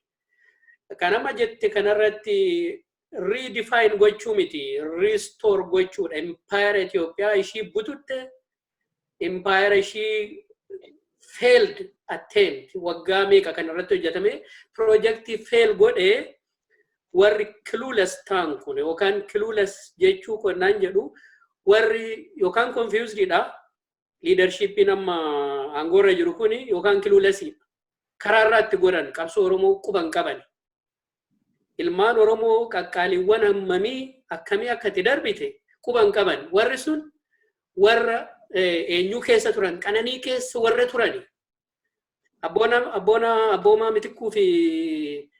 Kan amma jette kanarratti redefine gochuu miti restore gochuudha empire Ethiopia ishii bututte empire ishii failed attempt waggaa meeqa kanarratti hojjetame projecti fail godhee warri clueless ta'an kun yookaan clueless jechuu konnaan jedhu warri yookaan confused dha leadership nama angorra jiru kuni yookaan clueless karaarratti godhan qabsoo Oromoo quban qaban ilmaan Oromoo qaqqaaliiwwan hammamii akkamii akkati darbite quban qaban warri sun warra eenyu keessa turan qananii keessa warra turani Abbooma mitikuu fi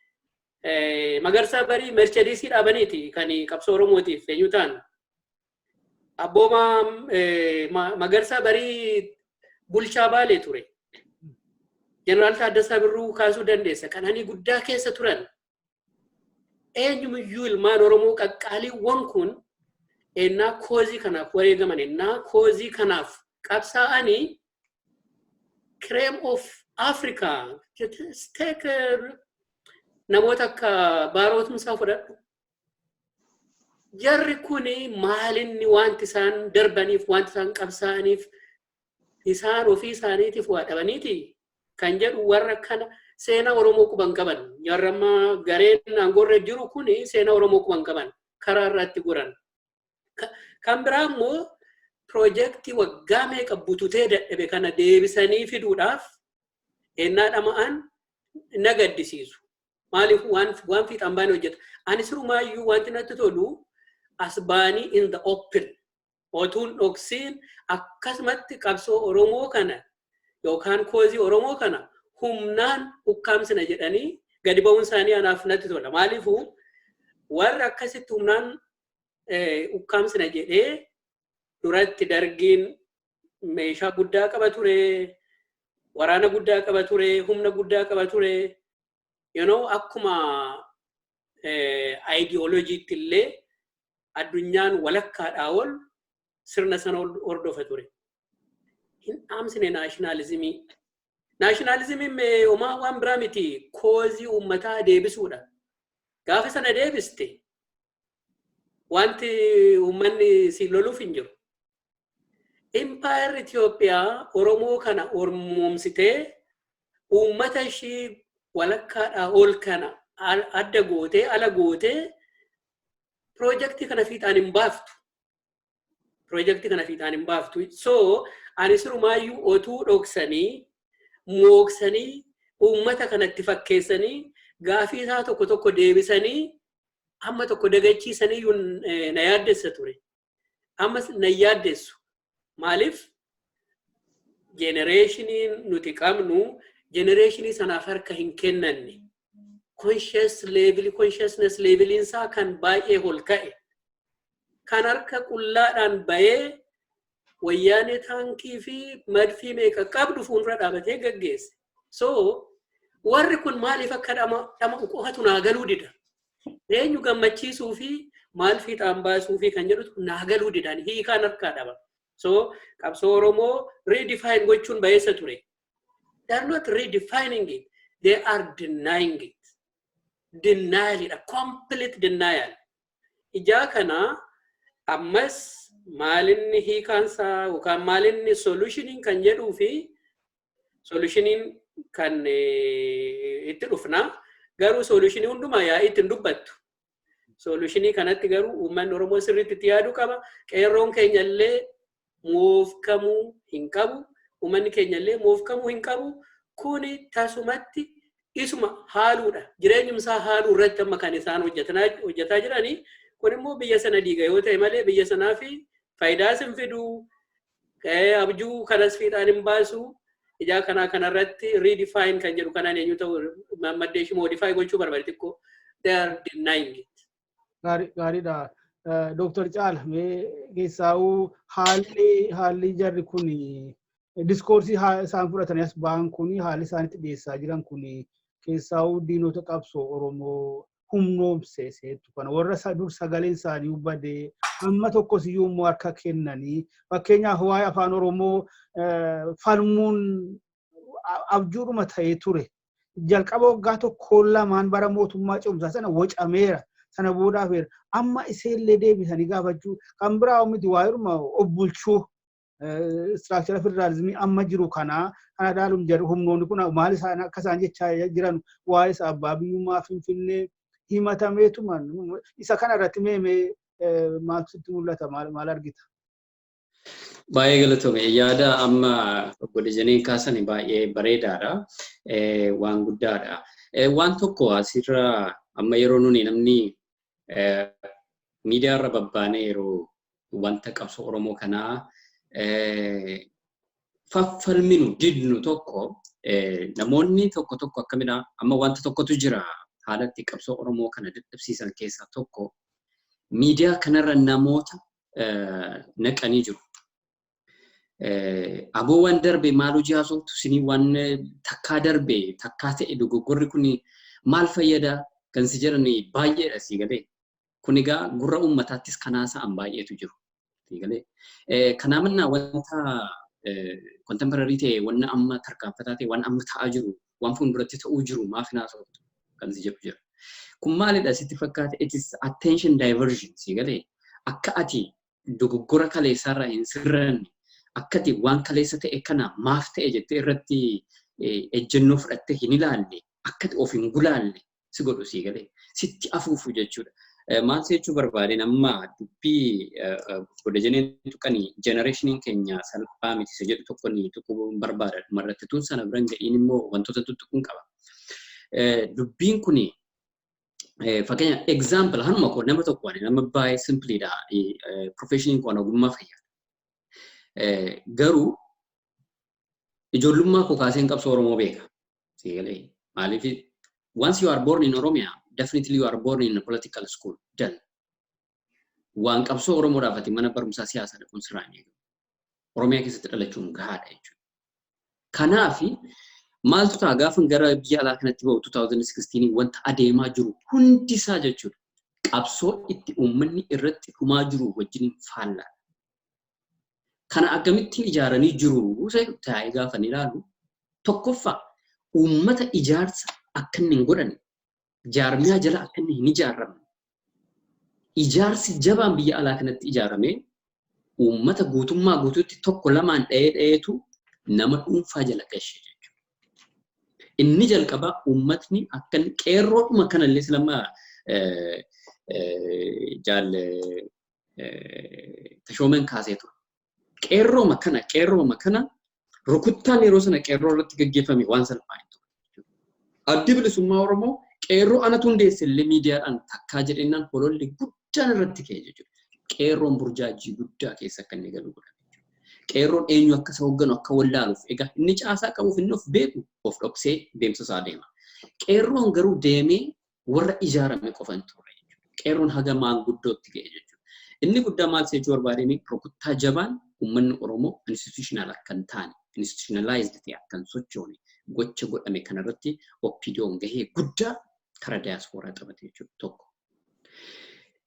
Magarsaa barii Mercedes dhaabaniiti kan qabsoo Oromootiif eenyu ta'an. Abbooma Magarsaa barii bulchaa Baalee ture. Jeneraal Taaddasaa Birruu kaasuu dandeessa. Kananii guddaa keessa turan. Eenyumiyyuu ilmaan Oromoo qaqqaaliiwwan kun ennaa koozii kanaaf wareegaman ennaa koozii kanaaf qabsaa'anii Cream of Africa namoota akka Baarootumsaa fudhadhu. Jarri kuni maalinni wanti isaan darbaniif wanti isaan qabsaa'aniif isaan ofii isaaniitiif waa dhabaniiti kan jedhu warra kana seenaa Oromoo quban qaban. Jarri amma gareen aangoorra jiru kuni seenaa Oromoo quban qaban karaa irratti goran. Kan biraa immoo piroojeektii waggaa meeqa bututee dadhabe kana deebisanii fiduudhaaf ennaa dhama'an na gaddisiisu. Maaliif waan fiixaan baanii hojjeta. Ani sirumaayyuu wanti natti tolu as baanii in the open. Otuun dhoksiin akkasumatti qabsoo Oromoo kana yookaan koozii Oromoo kana humnaan ukkaamsina jedhanii gadi ba'uun isaanii anaaf natti tola. Maaliifuu warra akkasitti humnaan ukkaamsina jedhee duratti dargiin meeshaa guddaa qaba ture, waraana guddaa qaba ture, humna guddaa qaba ture. Akkuma ideoloojiitti illee addunyaan walakkaadhaa ol sirna sana hordofa ture. Hin dhaamsine naashinaalizimii. Naashinaalizimiin homaa waan biraa miti koozii uummataa deebisuudha. Gaafa sana deebiste wanti uummanni si loluuf hin jiru. Empire Itoophiyaa Oromoo kana ormoomsitee uummata ishii walakkaadhaa ol kana adda gootee ala gootee piroojeektii kana fiixaan hin baaftu. Piroojeektii kana fiixaan hin baaftu. So ani sirumaayyuu otuu dhoksanii mooksanii uummata kanatti fakkeessanii gaafii isaa tokko tokko deebisanii amma tokko dagachiisanii na yaaddessa ture. Ammas na yaaddessu. Maaliif generationiin nuti qabnu generationi sanaaf harka hin kennanne. Consciousness levelin isaa kan baay'ee ol ka'e. Kan harka qullaadhaan bayee wayyaanee taankii fi madfii meeqa qabdu fuuldura dhaabatee gaggeesse. So warri kun maaliif akka dhama qohatu naa galuu dida. Eenyu gammachiisuu fi maal fiixaan baasuu fi kan jedhutu naa galuu didan hiikaan harkaa dhaba. So qabsoo Oromoo redefine gochuun bayeessa ture. They are not redefining it. They are denying it. Denial, a complete denial. Ijaa kana ammas maalinni hiikaansaa yookaan maalinni solutioniin kan jedhuu fi solutioniin kan itti dhufna garuu solutionii hundumaa yaa ittiin dubbattu. Solutionii kanatti garuu uummanni Oromoo sirriitti itti yaaduu qaba. Qeerroon keenyallee moofkamuu hin qabu. Uummanni keenyallee moofkamuu hin qabu. Kuni tasumatti isuma haaluudha. Jireenyumsaa haaluu irratti amma kan isaan hojjetaa jiranii. Kun immoo biyya sana diiga yoo ta'e malee biyya sanaa fi faayidaas hin fidu. Abjuu kanas fiixaan hin baasu. Ijaa kanarratti redefine kan jedhu kanaan eenyu ta'u maddeeshi modify gochuu barbaade xiqqoo. They are denying it. Gaariidha. Dr. Caala keessaa'uu haalli jarri kun diskoorsii isaan fudhatanii as ba'an kun haalli isaanitti dhiyeessaa jiran kun keessaa'uu diinota qabsoo Oromoo humnoomseetu kana warra dur sagaleen isaanii badee amma tokkos iyyuu immoo harka kennanii fakkeenyaaf waa'ee afaan Oromoo falmuun abjuudhuma ta'ee ture. Jalqaba waggaa tokko lamaan bara mootummaa cimsaa sana wacameera. Sana boodaafeera. Amma iseellee deebisanii gaafachuu kan biraa miti waa'eedhuma obbulchuu structure federalismii amma jiru kana dhaalum jedhu humnoonni kun maal isaan akka isaan jechaa jiran waa'ee isaa abbaa biyyummaa Finfinnee himatameetuma isa kana irratti mee maaltu sitti mul'ata maal argita? Baay'ee galatoome yaada amma Obbo Dajanee kaasan baay'ee bareedaadha. Waan guddaadha. Waan tokko asirra amma yeroo nuni namni miidiyaa irra babbaanee yeroo wanta qabsoo Oromoo kanaa faffalminu didnu tokko namoonni tokko akkamidha amma wanta tokkotu jira haalatti qabsoo Oromoo kana dadhabsiisan keessaa tokko miidiyaa kanarra namoota naqanii jiru. Aboo waan darbe maaloo jihaasoftu sinii waan takkaa darbe takkaa ta'e dogoggorri kun maal fayyada kan si jedhani baay'eedha si galee. Kun egaa gurra uummataattis kanaasa'an baay'eetu jiru. Si galee. Kanaafuu wanta contemporary ta'e waan amma tarkaanfataa ta'e waan amma ta'aa jiru waan fuulduratti ta'uu jiru maaf naasoftu kan si jedhu jira. Kun maalidha sitti fakkaate it is attention diversion si galee. Akka ati dogoggora kaleessaarraa hin sirranne akkati waan kaleessa ta'e kana maaf ta'e jettee irratti ejjennoo fudhattee hin ilaalle akkati of hin gulaalle si godhu si galee sitti afuufu jechuudha. Maal jechuu barbaade amma dubbii Obbo Dajanee tuqanii generationiin keenya salphaa miti isa jedhu tokko ni tuquu barbaada dhumarratti tun sana biran ga'iin immoo wantoota tuttuquun qaba. Dubbiin kuni fakkeenya example hanuma koo nama tokko nama baay'ee simpliidha professional koo ogummaa fayyada. Garuu ijoollummaa koo kaaseen qabsoo Oromoo beeka. Si galee maaliif once you are born in Oromia definitely you are born in a political school done. Waan qabsoo Oromoo dhaafati mana barumsaa siyaasaa dhaquun sirraan eegamu. Oromiyaa keessatti dhalachuun gahaadha jechuudha. Kanaaf maaltu ta'a gaafa gara biyya alaa kanatti ba'u 2016 wanta adeemaa jiru hundisaa jechuudha. Qabsoo itti uummanni irratti dhumaa jiru wajjin faallaa. Kana akkamittiin ijaaranii jiru ta'ee gaafa ni ilaalu tokkoffaa uummata ijaarsa akka inni hin godhanne jaarmiyaa jala akka inni hin ijaarramne ijaarsi jabaan biyya alaa kanatti ijaaramee uummata guutummaa guutuutti tokko lamaan dha'eetu nama dhuunfaa jala gashe jechuudha. Inni jalqabaa uummatni akka qeerroodhuma kanallee silama Tashoomaan kaasee ture. Qeerrooma kana rukuttaan yeroo sana qeerroo irratti gaggeeffame waan salphaa hin ture. Addi bilisummaa Oromoo qeerroo anatu hundeesse illee miidiyaadhaan takkaa jedhennaan hololli guddaan irratti ka'e jechuudha. Qeerroon burjaajii guddaa keessa akka inni galu godha jechuudha. Qeerroon eenyu akka isa hoogganu akka wallaaluuf egaa inni caasaa qabuuf inni of beeku of dhoksee deemsa isaa deema. Qeerroon garuu deemee warra ijaarame qofan ture jechuudha. Qeerroon haga maanguddootti ga'e jechuudha. Inni guddaa maal jechuu barbaadeen rukuttaa jabaan uummanni Oromoo institutional akka hin taane institutionalized ta'e akka hin sochoone gocha godhame kanarratti OPDO'n gahee guddaa karaa diaasporaa taphate jechuudha tokko.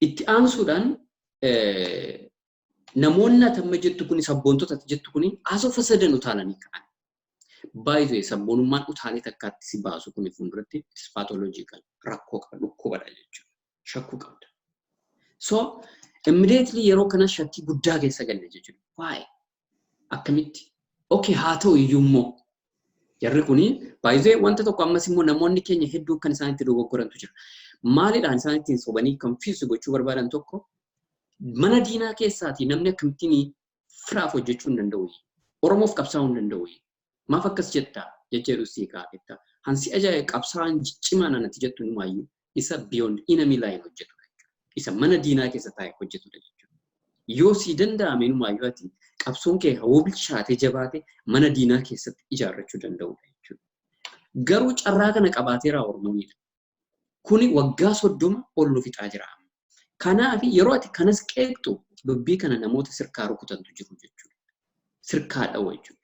Itti aansuudhaan namoonni atamma jettu kuni sabboontota jettu kuni asoofa sadan utaalanii ka'an. Baay'ee sabboonummaan utaalee takkaatti si baasu kuni fuulduratti pathological rakkoo qaba dhukkubadha jechuudha. Shakkuu qabda. So immediately yeroo kana shakkii guddaa keessa galle jechuudha. Why? Akkamitti? Okay haa ta'u iyyuu immoo jarri kuni baay'ee wanta tokko ammas immoo namoonni keenya hedduu kan isaan itti dogoggorantu jira. Maalidhaan isaan ittiin sobanii confuse gochuu barbaadan tokko mana diinaa keessaatii namni akkamittiin firaaf hojjechuu hin danda'u. Oromoof qabsaa'uu hin danda'u. Maaf akkas jettaa jechuudha si kaa'etta. Hansi ajaa'iba qabsaa'aan cimaan anatti jettu numaayyuu isa beyond enemy line hojjetu. Isa mana diinaa keessa taa'ee hojjetudha jechuudha. Yoo si danda'ame numaayyuu ati qabsoon kee hawoo bilchaatee jabaatee mana diinaa keessatti ijaarrachuu danda'udha jechuudha. Garuu carraa kana qabaateeraa Oromoonidha. Kuni waggaa 30 ol nu fixaa jira. Kanaaf yeroo ati kanas qeeqxu dubbii kana namoota sirkaa rukutantu jiru jechuudha. Sirkaa dha'u jechuudha.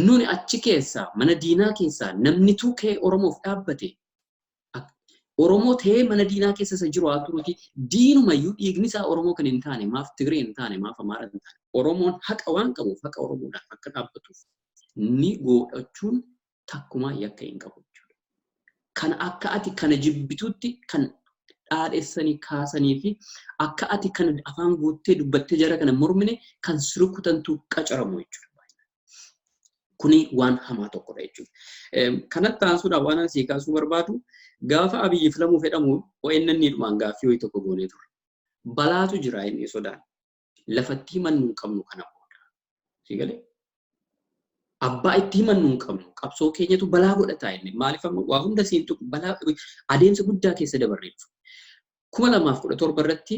Nuni achi keessaa mana diinaa keessaa namni tuukee Oromoof dhaabbate Oromoo ta'ee mana diinaa keessa isa jiru haa turuuti diinumayyuu dhiigni isaa Oromoo kan hin taane maaf Tigree hin taane maaf Amaara hin taane Oromoon haqa waan qabuuf haqa Oromoodhaaf akka dhaabbatuuf ni godhachuun takkumaa yakka hin qabu jechuudha. Kan akka ati kana jibbituutti kan dhaadheessanii kaasanii fi akka ati kan afaan guuttee dubbattee jara kana mormine kan sirukutantu qacaramu jechuudha. Kuni waan hamaa tokkodha jechuudha. Kanatti aansuudhaan waan asii kaasuu barbaadu gaafa Abiyyi filamuu fedhamu ONN dhumaan gaaffii wayii tokko goonee ture. Balaatu jira inni sodaan. Lafatti himannu hin qabnu kana booda. Si galee? Abbaa itti himannu hin qabnu qabsoo keenyatu balaa godhataa inni maaliif amma waa hunda siintu balaa adeemsa guddaa keessa dabarreef. 2017 irratti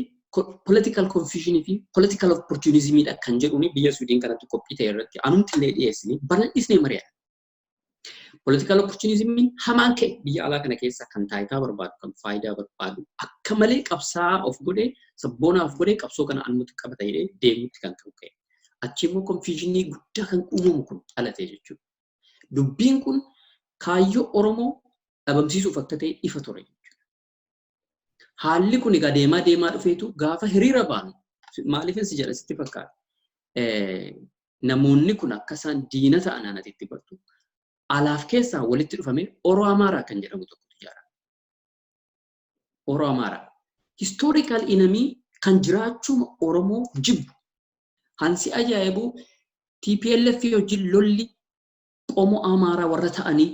political confusion fi political opportunism dha kan jedhuuni biyya Sweden kanatti qophii ta'e irratti anumti illee dhiyeessini bal'isnee mari'ata. Political opportunism hamaan ka'e biyya alaa kana keessa kan taayitaa barbaadu kan faayidaa barbaadu akka malee qabsaa of godhee sabboonaa of godhee qabsoo kana anumti qabata jedhee deemuutti kan ta'u ka'e. Achi immoo confusionii guddaa kan uumamu kun dhalate jechuudha. Dubbiin kun kaayyoo Oromoo dhabamsiisuuf akka ta'e ifa ture jechuudha. Haalli kun egaa deemaa dhufeetu gaafa hiriira baanu maaliifin si jedha sitti fakkaata. Namoonni kun akka isaan diina ta'an anatitti bartu. Alaaf keessaa walitti dhufame Oro Amaaraa kan jedhamu tokkotu ijaarame. Oro Amaaraa. Historical enemy kan jiraachuu Oromoo jibbu. Hansi ajaa'ibu TPLF wajjin lolli Qomoo Amaaraa warra ta'anii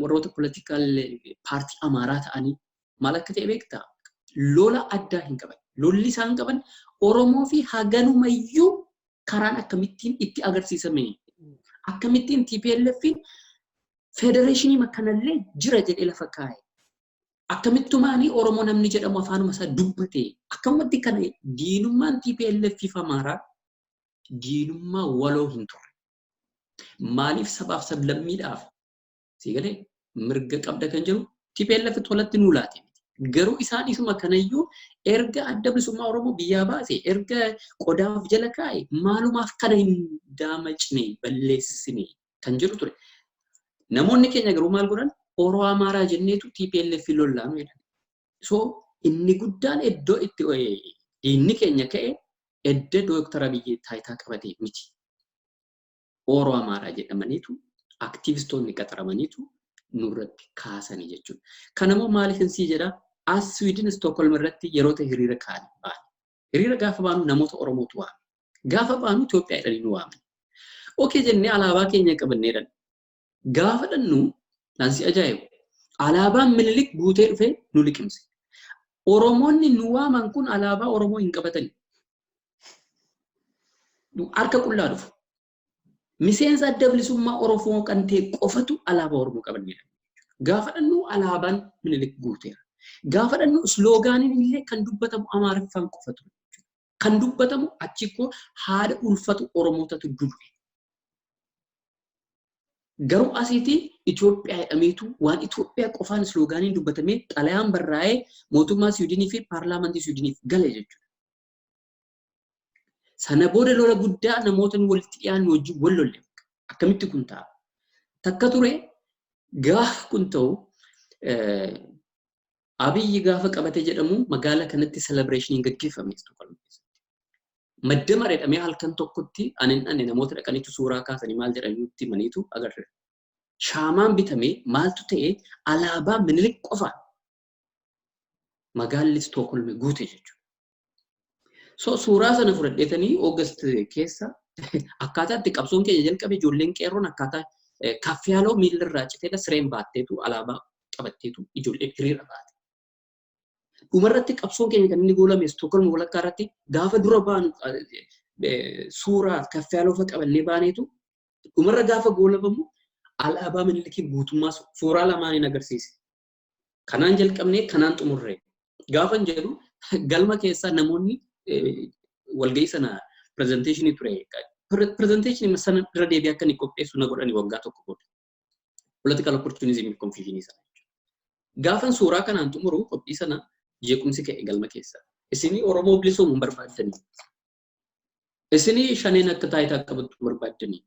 warroota political party Amaaraa ta'anii maal akka ta'e beektaa? Lola addaa hin qaban. Lolli isaan qaban Oromoo fi haganumayyuu karaan akkamittiin itti agarsiisame. Akkamittiin TPLF federeeshinii makkanallee jira jedhee lafa kaa'e. Akkamittumaanii Oromoo namni jedhamu afaanuma isaa dubbate. Akkamatti kana diinummaan TPLF fi Amaaraa diinummaa waloo hin turre. Maaliif sabaaf sablammiidhaaf siigalee mirga qabda kan jiru TPLF tolatti nuu laate. Garuu isaan isuma kanayyuu erga adda bilisummaa Oromoo biyyaa baase erga qodaaf jala kaa'e maalumaaf kana hin daamacne balleessine kan jiru ture. Namoonni keenya garuu maal godhan Oromoo Amaaraa jenneetu TPLF lollaanu jedhan. So inni guddaan iddoo itti diinni keenya ka'e edda Dr. Abiyyi taayitaa qabatee miti. Oromoo Amaaraa jedhamaniitu aktivistoonni qaxaramaniitu nurratti kaasanii jechuudha. Kanammoo maaliifin sii jedhaa as Sweden Stockholm irratti yeroo ta'e hiriira kaa'an ba'an. Hiriira gaafa baanu namoota Oromootu waame. Gaafa baanu Itoophiyaa jedhanii nu waaman. Okee jennee alaabaa keenya qabanneedhaan. Gaafa dhannu laansi ajaa'ibu. Alaabaan Minilik guutee dhufee nu liqimse. Oromoonni nu waaman kun alaabaa Oromoo hin qabatani. Harka qullaa dhufu. Miseensa adda bilisummaa Oromoo kan ta'e qofatu alaabaa Oromoo qabanneedha. Gaafa dhannu alaabaan Minilik guuteera. Gaafa dhannu sloogaaniin illee kan dubbatamu Amaariffaan qofatu. Kan dubbatamu achikoo haadha ulfatu Oromootatu dure. Garuu asiitii Itoophiyaa jedhameetu waan Itoophiyaa qofaan sloogaaniin dubbatamee xalayaan barraa'ee mootummaa Swiidinii fi paarlaamantii Swiidiniif gale jechuudha. Sana booda lola guddaa namootni walitti dhiyaan wajjin wal lolle. Akkamitti kun ta'a? Takka ture gaafa kun ta'u Abiyyi gaafa qabate jedhamu magaalaa kanatti celebration gaggeeffame Stockholm keessatti. Madda mareedhamee halkan tokkotti ani namoota dhaqaniitu suuraa kaasanii maal jedhaniitti maniitu agarre. Shaamaan bitamee maaltu ta'e alaabaa Minilik qofaan magaalli Stockholm guute jechuudha. So suuraa sana fudhadheetanii August keessa akkaataa itti qabsoon keenya jalqabe ijoolleen qeerroon akkaataa kaffiyaaloo miilirraa citeedha sireen baatteetu alaabaa qabatteetu ijoollee hiriira baate. Dhumarratti qabsoon keenya kan inni goolame Stockholm walakkaa irratti gaafa dura baanu suuraa kaffiyaaloo fa qabannee baaneetu dhumarra gaafa goolabamu alaabaa Minilikii guutummaa suuraa lamaaniin agarsiise. Kanaan jalqabnee kanaan xumurree. Gaafa jedhu galma keessaa namoonni walgahii sana presentation ture. Presentation sana irra deebi'ee akka inni qopheessu na godhani waggaa tokko booda. Political opportunism and confusion sana. Gaafan suuraa kanaan xumuru qophii sana jeequmsi ka'e galma keessa. Isinii Oromoo bilisoomuun barbaaddanii. Isinii shaneen akka taayitaa qabattu barbaaddanii.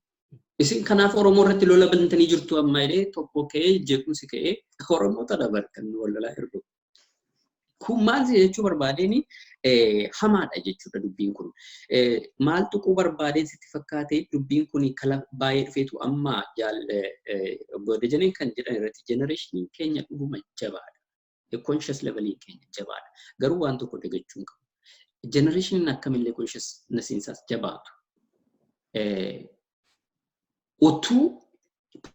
Isin kanaaf Oromoo irratti lola bantanii jirtu amma jedhee tokko ka'ee jeequmsi ka'ee Oromoo tadhabar kan wallalaa hir'u. Kun maal jechuu barbaadeni hamaadha jechuudha dubbiin kun. Maal tuquu barbaadeen sitti fakkaatee dubbiin kun kala baay'ee dhufeetu amma Obbo Dajanee kan jedhan irratti generation keenya dhuguma jabaadha. Conscious level keenya jabaadha. Garuu waan tokko dagachuu hin qabu. Generation akkamillee consciousness isaas jabaatu. Utuu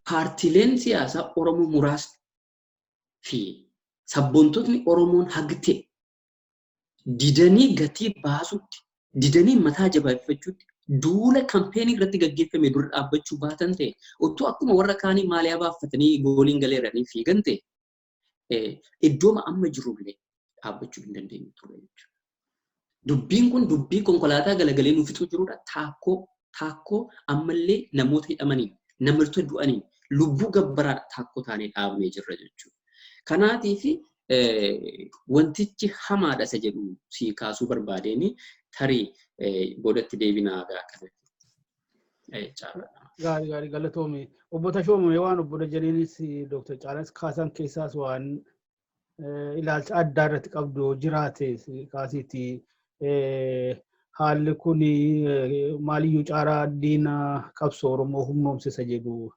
paartileen siyaasaa Oromoo muraasni fi sabboontotni Oromoon hagte didanii gatii baasutti didanii mataa jabaafachuutti duula kampeenii irratti gaggeeffame dura dhaabbachuu baatan ta'e utuu akkuma warra kaanii maaliyaa baaffatanii gooliin galeeranii fiigan ta'e iddooma amma jirullee dhaabbachuu hin dandeenye ture jechuudha. Dubbiin kun dubbii konkolaataa galagalee nuuf fixuu jirudha. Taakkoo ammallee namoota hidhamanii, namoota du'anii, lubbuu gabbaraadha taakkoo taanee dhaabnee jirra jechuudha. Kanaatiif wantichi hamaadha isa jedhu si kaasuu barbaadeen tarii boodatti deebinaa gaafate. Gaarii galatoomii. Obbo Tashoomaa waan Obbo Dajaneenis Dr. Caalaas kaasan keessaas waan ilaalcha addaa irratti qabdu jiraate kaasiiti. Haalli kun maaliyyuu caaraa diina qabsoo Oromoo humnoomsisa jedhu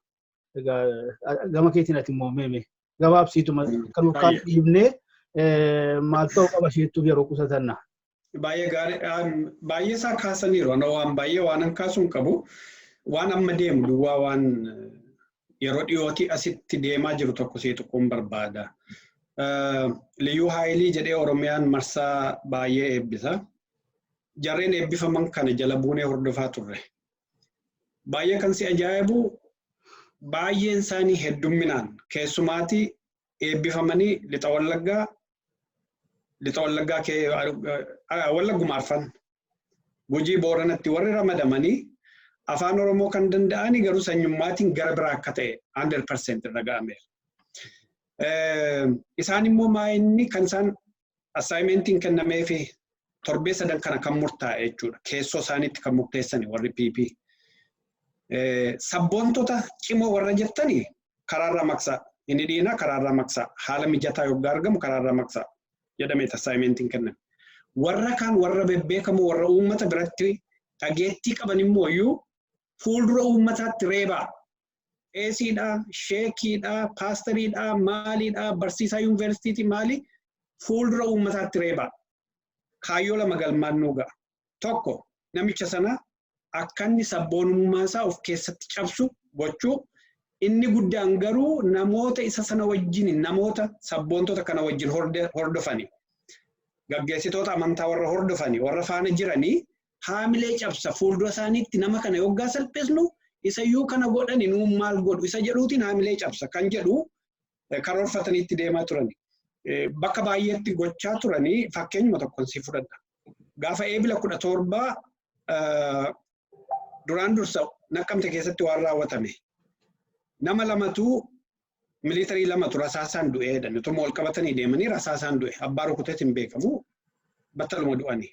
gama keetiin ati immoo meeme gabaabsiituma kan ukkaan dhiibnee maal ta'uu qaba isheettuuf yeroo qusatanna. Baay'ee gaarii baay'ee isaa kaasaniiru waan baay'ee waan kaasuun qabu waan amma deemu duwwaa waan yeroo dhiyootii asitti deemaa jiru tokko see tokkoon barbaada. Liyyuu Haayilii jedhee Oromiyaan marsaa baay'ee eebbisa. Jarreen eebbifaman kana jala buunee hordofaa turre. Baay'ee kan si ajaa'ibu baay'een isaanii heddumminaan keessumaati eebbifamanii lixa wallaggaa wallagguma arfan Gujii Booranatti warri ramadamanii afaan Oromoo kan danda'anii garuu sanyummaatiin gara biraa akka ta'e 100% dhaga'ameera. Isaan immoo maayinni kan isaan assaayimentiin kennameefi torbee sadan kana kan murtaa'e jechuudha. Keessoo isaaniitti kan murteessani warri PP. Sabboontota cimoo warra jettanii karaarraa maksaa. Inni dhiinaa karaarraa maksaa. Haala mijataa yoggaa argamu karaarraa maksaa. Jedhamee assaayimentiin kenname. Warra kaan warra bebbeekamoo warra uummata biratti dhageettii qaban immoo iyyuu fuuldura uummataatti reebaa. Eesiidhaa, sheekiidhaa, paastariidhaa, maaliidhaa, barsiisaa yuunivarsiitii maali fuuldura uummataatti reebaa. Kaayyoo lama galmaan nuu ga'a. Tokko namicha sana akka inni sabboonummaa isaa of keessatti cabsu gochuu inni guddaan garuu namoota isa sana wajjin namoota sabboontota kana wajjin hordofani. Gaggeessitoota amantaa warra hordofani warra faana jiranii haamilee cabsa fuuldura isaaniitti nama kana yoggaa salphisnu isayyuu kana godhani nuu maal godhu isa jedhuutiin haamilee cabsa kan jedhu karoorfataniitti deemaa turani. Bakka baay'eetti gochaa turanii fakkeenyuma tokkoon si fudhadha. Gaafa eebila 17 duraan dursa Naqqamte keessatti waan raawwatame. Nama lamatu militarii lamatu rasaasaan du'eedha. Utuma wal qabatanii deemanii rasaasaan du'e. Abbaa rukuteet hin beekamu battaluma du'anii.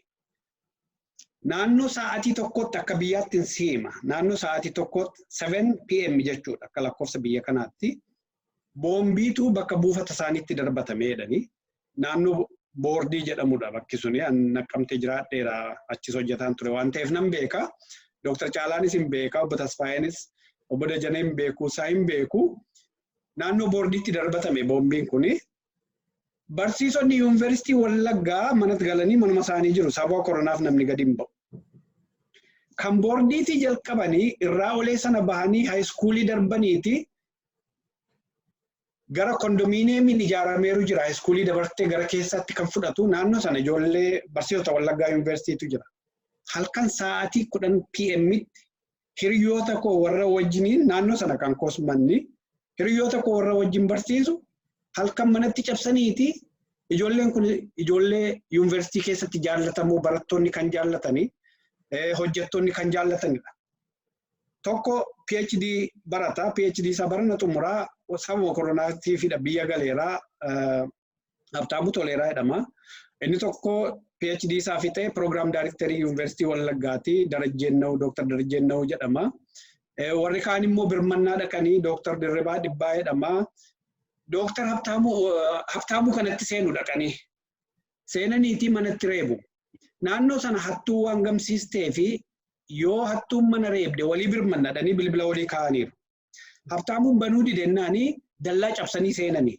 Naannoo sa'aatii tokkotti akka biyyaatti hin siima. Naannoo sa'aatii tokkotti 7 PM jechuudha akka lakkoofsa biyya kanaatti. Boombiitu bakka buufata isaaniitti darbatameedhani. Naannoo boordii jedhamudha bakki suni Naqqamtee jiraadheera achis hojjetaan ture waan ta'eef nan beeka. Dr. Caalaanis hin beeka, Obbo Tasfaayeenis, Obbo Dajanee hin beeku, isaa hin beeku. Naannoo boordiitti darbatame boombiin kuni. Barsiisonni yuunivarsiitii Wallaggaa manatti galanii manuma isaanii jiru. Sababa koronaaf namni gadi hin ba'u. Kan boordiitii jalqabanii irraa olee sana bahanii haayiskuulii darbaniiti. Gara kondominiyeemiin ijaarameeru jira. Haayiskuulii dabartee gara keessaatti kan fudhatu naannoo sana ijoollee barsiisota Wallaggaa yuunivarsiitiitu jira. Halkan sa'aatii 10 PM'tti hiriyoota koo warra wajjiniin naannoo sana kan koosmanni hiriyoota koo warra wajjin barsiisu halkan manatti cabsaniiti ijoolleen kun ijoollee yuunivarsiitii keessatti jaallatamu barattoonni kan jaallatanii hojjettoonni kan jaallatanidha. Tokko PhD barata PhD isaa barana xumuraa sababa koronaatiifidha biyya galeeraa Habtaamuu Toleeraa jedhama. Inni tokko PhD isaa fixee program director University Wallaggaati Darajjeennaw Dr. Darajjeennaw jedhama. Warri kaan immoo birmannaa dhaqanii Dr. Dirribaa Dhibbaa jedhama. Dr. Habtaamuu kanatti seenu dhaqanii. Seenaniitii manatti reebu. Naannoo sana hattuu waan gamsiistee fi yoo hattuun mana reebde walii birmannaadhanii bilbila walii kaa'aniiru. Habtaamuun banuu didennaanii dallaa cabsanii seenanii.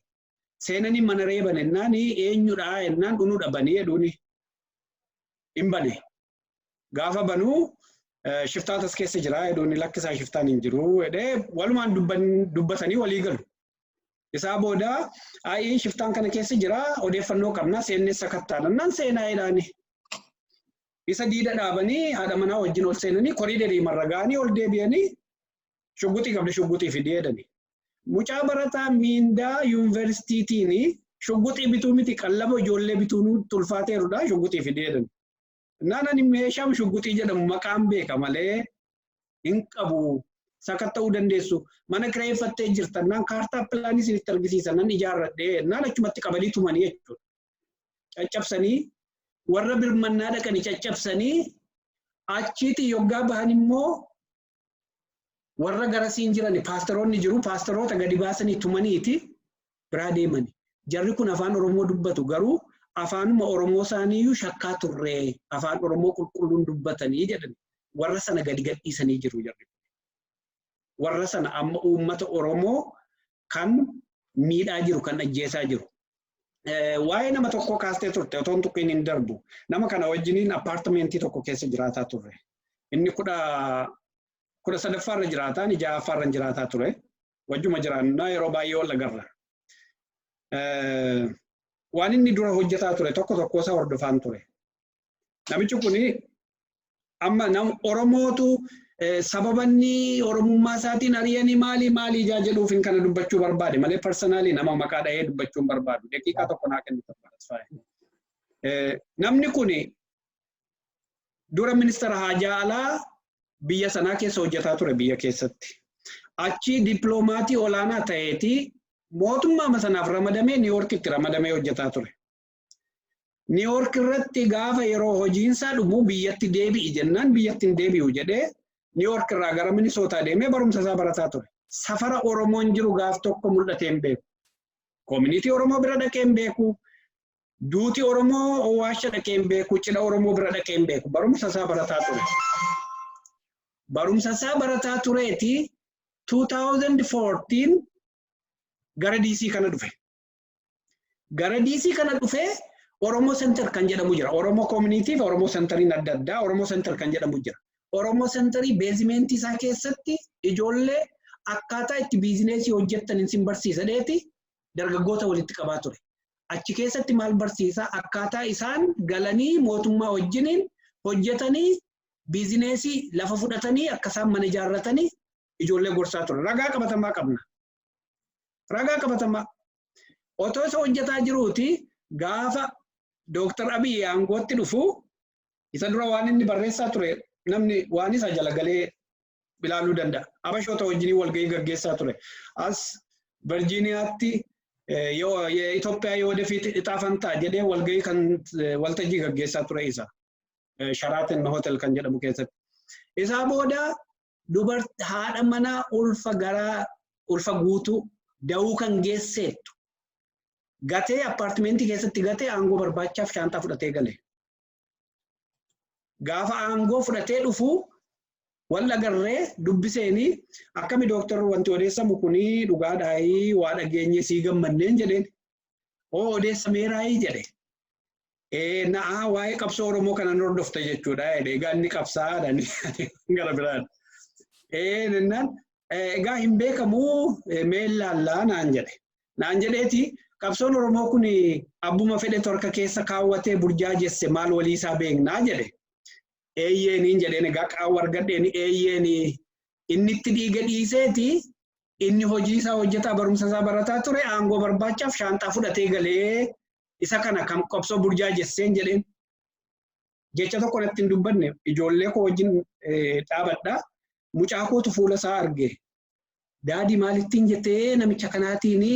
Seenanii mana reeban ennaanii eenyudhaa ennaan dhunuu dhabanii jedhuuni. Hin bane. Gaafa banuu shiftaatas keessa jira jedhuuni lakkisaa shiftaan hin jiru jedhee walumaan dubbatanii walii galu. Isaa booda aayeen shiftaan kana keessa jira odeeffannoo qabnaa seennee sakattaanannaan seenaa jedhaani. Isa diida dhaabanii haadha manaa wajjin ol seenanii koriidarii marra ga'anii ol deebi'anii shugguxii qabda shugguxii fidee jedhani. Mucaa barataa miindaa yuunivarsiitiitiin shugguxii bituu miti qallaba ijoollee bituun tulfaateerudha shugguxii fidee jedhani. Naan meeshaan shugguxii jedhamu maqaan beeka malee hin qabu. Sakatta'uu dandeessu. Mana kireeffattee jirtan naan kaartaa pilaanii isinitti argisiisan nan ijaarradhee naan achumatti qabalii tumanii jechuudha. Caccabsanii warra birmannaa dhaqanii caccabsanii achiiti yoggaa bahan immoo warra garasiin jiran paastoroonni jiru. Paastoroota gadi baasanii tumaniiti biraa deemani. Jarri kun afaan Oromoo dubbatu garuu afaanuma Oromoo isaaniiyyuu shakkaa turree afaan Oromoo qulqulluun dubbatanii jedhani. Warra sana gadi gadhiisanii jiru jarri. Warra sana amma uummata Oromoo kan miidhaa jiru kan ajjeesaa jiru. Waa'ee nama tokko kaastee turte otoo tuqiin hin darbu. Nama kana wajjiniin appaartamentii tokko keessa jiraataa turre. Inni kudha sadaffaarra jiraataa, ni ja'affaarra jiraataa ture. Wajjuma jiraannaa yeroo baay'ee wal agarra. Waan inni dura hojjetaa ture tokko isaa hordofaan ture. Namichi kuni amma nama Oromootu sababanni Oromummaa isaatiin ari'anii maali ijaa jedhuuf kana dubbachuu barbaade malee personally nama maqaa dhahee dubbachuun barbaadu. Daqiiqaa tokko naa kennitu barbaada. Namni kuni dura ministeera haajaa alaa biyya sanaa keessa hojjetaa ture biyya keessatti. Achi dippiloomatii olaanaa ta'eeti mootummaa sanaaf ramadamee Niiwoorkitti ramadamee hojjetaa ture. Niiwoork irratti gaafa yeroo hojiinsaa dhumu biyyatti deebi'i jennaan biyyatti hin deebi'u jedhee Niiwoork irraa gara Minisootaa deemee barumsa isaa barataa ture. Safara Oromoon jiru gaaf tokko mul'atee hin beeku. Koominiitii Oromoo bira dhaqee hin beeku. Duuti Oromoo Owwaasha dhaqee hin beeku. Cidha Oromoo bira dhaqee hin beeku. Barumsa isaa barataa ture. Barumsa isaa barataa tureeti 2014 gara DC kana dhufe. Gara DC kana dhufe Oromoo Center kan jedhamu jira. Oromoo Koominiitiif Oromoo Centeriin adda addaa Oromoo Center kan jedhamu jira. Oromoo Centerii beezimentii isaa keessatti ijoollee akkaataa itti biizineesii hojjettan isin barsiisa dheeti dargaggoota walitti qabaa ture. Achi keessatti maal barsiisa akkaataa isaan galanii mootummaa wajjiniin hojjetanii biizineesii lafa fudhatanii akka isaan mana ijaarratanii ijoollee gorsaa ture. Ragaa qabatamaa qabna. Ragaa qabatamaa. Otoo isa hojjetaa jiruuti gaafa Dr. Abiy aangootti dhufu isa dura waan inni barreessaa ture namni waan isa jala galee ilaaluu danda'a. Abashoota wajjin walgahii gaggeessaa ture. As Virgiiniyaatti Itoophiyaa yoo defiit ixaafantaa jedhee walgahii kan waltajjii gaggeessaa ture isa. Sharaatan Hotel kan jedhamu keessatti. Isaa booda haadha manaa ulfa guutuu da'uu kan geesseettu. Gatee appaartimentii keessatti gatee aangoo barbaachaaf shaantaa fudhatee gale. Gaafa aangoo fudhatee dhufu wal agarree dubbiseenii akkami dooktarri wanti odeessamu kunii dhugaadhaayii waa dhageenye sii gammanneen jedheen. Odeessameeraayii jedhe. Na'aa waa'ee qabsoo Oromoo kanan hordofte jechuudha. Egaa inni qabsaadhaan gara biraan. Egaa hin beekamuu meellaallaa naan jedhe. Naan jedheeti qabsoon Oromoo kun abbuma fedhe torka keessa kaawwatee burjaajesse maal walii isaa beeknaa jedhe. Eeyyeeniin jedheen egaa qaawwa argadheen eeyyeeni inni itti dhiiga dhiiseeti inni hojii isaa hojjetaa barumsa isaa barataa ture aangoo barbaachaaf shaantaa fudhatee galee isa kana kam qabsoo burjaajesseen jedheen. Jecha tokko natti hin dubbanne ijoollee koo wajjin dhaabadhaa mucaa kootu fuula isaa arge. Daadii maalittiin jettee namicha kanaatiini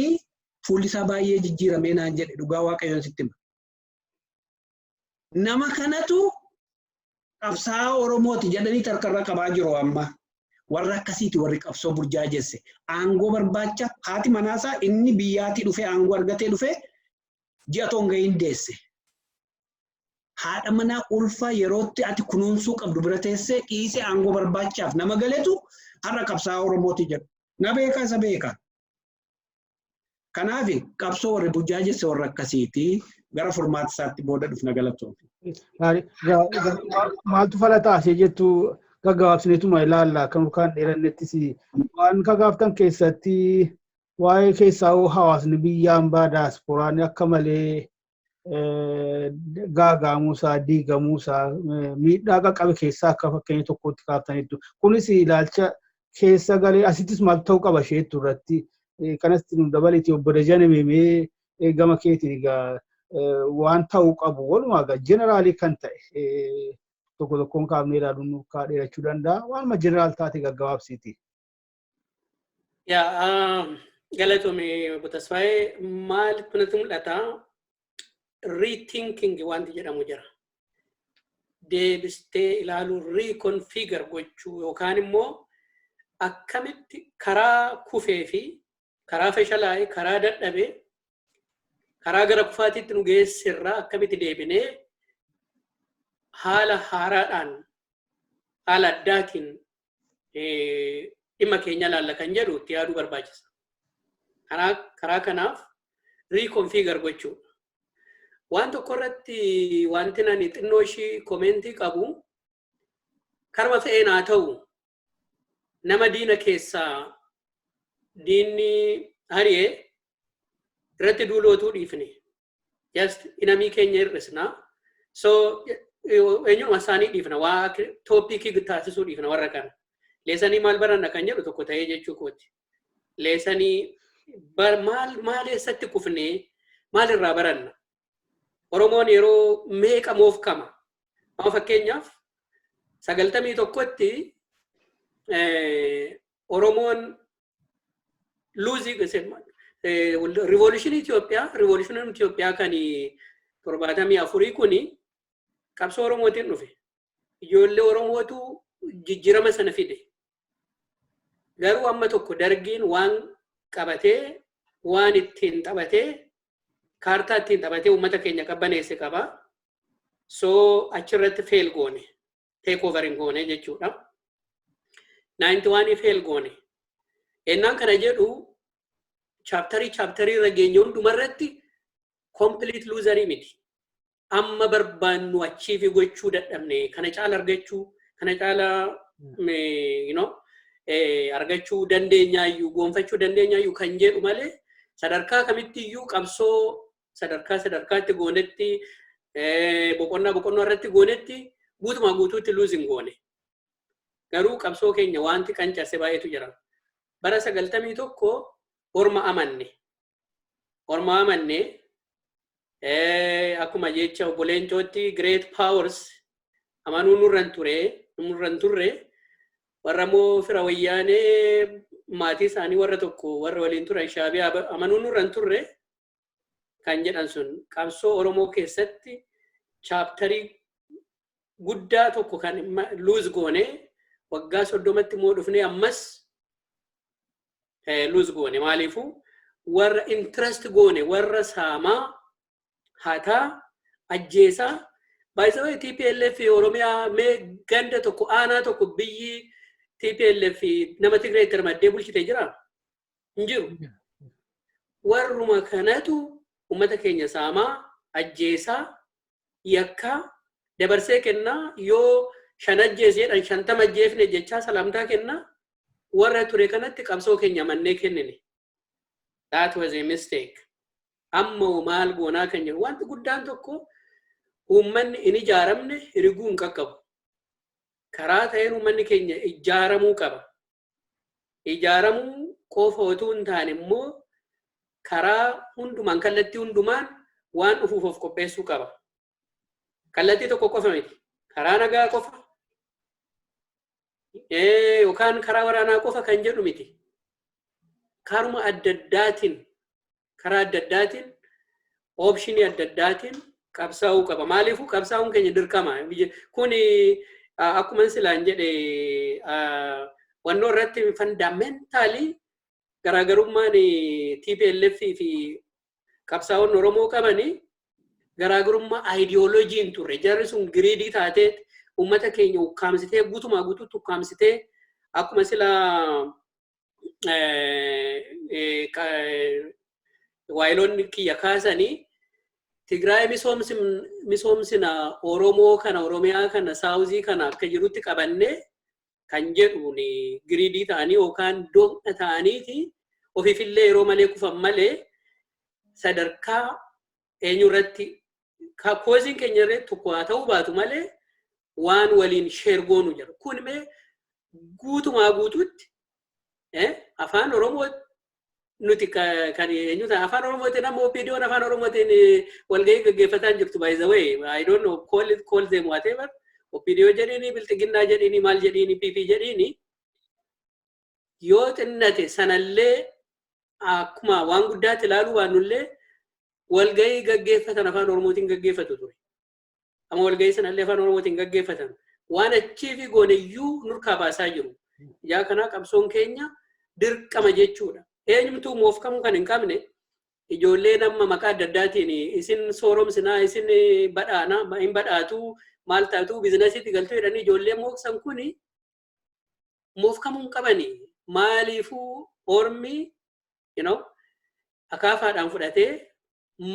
fuulli isaa baay'ee jijjiiramee naan jedhe dhugaa Waaqayyoon sitti hima. Nama kanatu qabsaa Oromooti jedhanii tarkarra qabaa jiru amma. Warra akkasiiti warri qabsoo burjaajesse. Aangoo barbaacha haati manaasaa inni biyyaatii dhufe aangoo argatee dhufe ji'a tonga hin deesse. Haadha manaa ulfa yerootti ati kunuunsuu qabdu bira teessee dhiisee aangoo barbaachaaf nama galetu har'a qabsaa Oromooti jedhu. Na beekaa isa beekaa. Kanaaf qabsoo warri burjaajesse warra akkasiiti gara furmaata isaatti booda dhufna galatoomi. Maaltu fala taasee jettu gaggabaabsineetuma ilaalla kan kaan dheerannettis waan gaggaaftan keessatti waa'ee keessaa hawaasni biyyaan diasporaan akka malee gaaga'amuusaa diigamuusaa miidhaa qaqqabe keessaa akka fakkeenya tokkotti kaaftaniitu. Kunis ilaalcha keessa galee asittis maal ta'uu qaba isheettu irratti kanatti nu dabaleeti Obbo Dajanee gama keetiin egaa waan ta'uu qabu walumaa gala generaalii kan ta'e tokko tokkoon kaafnee ilaaluun dheerachuu danda'a. Waanuma jeneraal taate gaggabaabsiiti. Galatoomii Obbo Tasfaayee maalitti natti mul'ata? Rethinking wanti jedhamu jira. Deebistee ilaaluu reconfigure gochuu yookaan immoo akkamitti karaa kufee fi karaa fashalaa'ee karaa dadhabee karaa gara kufaatiitti nu geessirraa akkamitti deebinee haala haaraadhaan haala addaatiin dhimma keenya ilaalla kan jedhu itti yaaduu barbaachisa. Karaa kanaaf reconfigure gochuudha. Waan tokko irratti wanti nani xinnoo ishii komentii qabu karma fe'een haa ta'u nama diina keessaa diinni hari'ee irratti duulootuu dhiifne just inamii keenya hir'isna. So eenyuma isaanii dhiifna waa toopikii taasisuu dhiifna warra kana. Leesanii maal baranna kan jedhu tokko ta'ee jechuu kooti. Leesanii maal eessatti kufnee maal irraa baranna? Oromoon yeroo meeqa moof kama? Amma fakkeenyaaf 91tti Oromoon losing revolution Itoophiyaa kan 74 kuni qabsoo Oromootiin dhufe. Ijoollee Oromootu jijjiirama sana fide. Garuu amma tokko dargiin waan qabatee waan ittiin taphatee kaartaa ittiin taphatee uummata keenya qabbaneesse qaba. So achirratti fail goone. Take over hin goone jechuudha. 91 fail goone. Ennaan kana jedhu chapterii irra geenye hundumarratti complete loserii miti. Amma barbaannu achiifi gochuu dadhabne kana caala argachuu kana caala argachuu dandeenyaayyuu goonfachuu dandeenyaayyuu kan jedhu malee sadarkaa kamitti iyyuu qabsoo sadarkaatti goonetti boqonnaa irratti goonetti guutumaa guutuutti losing goone. Garuu qabsoo keenya wanti qancarse baay'eetu jira. Bara 91 orma amanne akkuma jecha obbo Leencootti great powers amanuu nurran turre warra moo fira wayyaanee maatii isaanii warra tokko warra waliin turan shaabiyaa amanuu nurran turre kan jedhan sun qabsoo Oromoo keessatti chapterii guddaa tokko kan lose goone waggaa 30tti moo dhufne ammas lose goone. Maaliifuu warra interest goone warra saamaa hataa ajjeesaa baay'isawee TPLF Oromiyaa mee ganda tokko aanaa tokko biyyi TPLF nama Tigree termaddee bulchite jira hin jiru. Warruma kanatu ummata keenya saamaa ajjeesaa yakkaa dabarsee kennaa yoo 5 ajjeeseedhaan 50 ajjeefne jechaa salaamtaa kennaa warra ture kanatti qabsoo keenya mannee kennine. That was a mistake. Amma maal goonaa kan jiru wanti guddaan tokko uummanni in ijaaramne hiriguu hin qaqqabu. Karaa ta'een uummanni keenya ijaaramuu qaba. Ijaaramuu qofa otoo hin taane immoo karaa hundumaan kallattii hundumaan waan dhufuuf of qopheessuu qaba. Kallattii tokko qofa miti. Karaa nagaa qofa. Yookaan karaa waraanaa qofa kan jedhu miti. Karuma adda addaatiin optionii adda addaatiin qabsaa'uu qaba. Maaliifuu qabsaa'uun keenya dirqama. Kun akkuma silaan jedhe wannoo irratti fundamentaalii garaagarummaan TPLF fi qabsaa'onni Oromoo qabanii garaagarummaa ideoloojii hin turre. Jarri sun giriidii taatee uummata keenya ukkaamsitee guutumaa guutuutti ukkaamsitee akkuma silaa waayiloonni kiyya kaasanii Tigraay misoomsina Oromoo kana Oromiyaa kana Saawuzii kana akka jirutti qabannee kan jedhuun giriidii ta'anii yookaan doqna ta'aniiti ofiifillee yeroo malee kufan malee sadarkaa eenyurratti kooziin keenya irratti tokko haa ta'uu baatu malee waan waliin sheergoonu jira. Kun mee guutumaa guutuutti afaan Oromoo nuti kan eenyuta afaan Oromootiin amma OPDO afaan Oromootiin walgahii gaggeeffataa jirtu by the way I don't know call them whatever OPDO jedhini biltiginnaa jedhini maal jedhini PP jedhini yoo xinnate sanallee akkuma waan guddaatti ilaaluu baannullee walgahii gaggeeffatan afaan Oromootiin gaggeeffatu ture. Amma walgahii sanallee afaan Oromootiin gaggeeffatan waan achiifi gooneyyuu nurkaa baasaa jiru. Yaa kana qabsoon keenya dirqama jechuudha. Eenyumtuu moofkamuu kan hin qabne ijoollee nama maqaa adda addaatiin isin sooromsinaa isin badhaanaa hin badhaatuu maal taatu biizinasiitti galtuu jedhanii ijoollee mooksan kuni moofkamuu hin qabani. Maaliifuu ormi akaafaadhaan fudhatee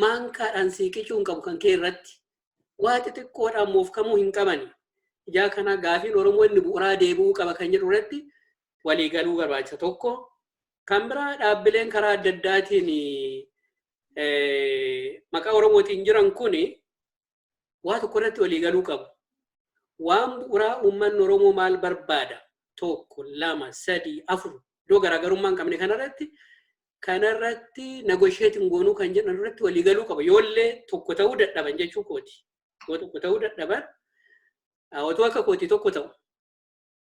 maankaadhaan siiqichuu hin qabu kan kee irratti waa xixiqqoodhaan moofkamuu hin qabani. Ijaa kana gaafiin Oromoo inni bu'uuraa deebi'uu qaba kan jedhu irratti waliigaluu barbaachisa tokko. Kan biraa dhaabbileen karaa adda addaatiin maqaa Oromootiin jiran kuni waa tokko irratti waliigaluu qabu. Waan bu'uuraa uummanni Oromoo maal barbaada? Tokko, lama, sadii, afur iddoo garaagarummaa hin qabne kanarratti negotiating goonuu kan jedhan irratti waliigaluu qaba. Yoollee tokko ta'uu dadhaban jechuu kooti. Yoo tokko ta'uu dadhaban otoo akka kooti tokko ta'u.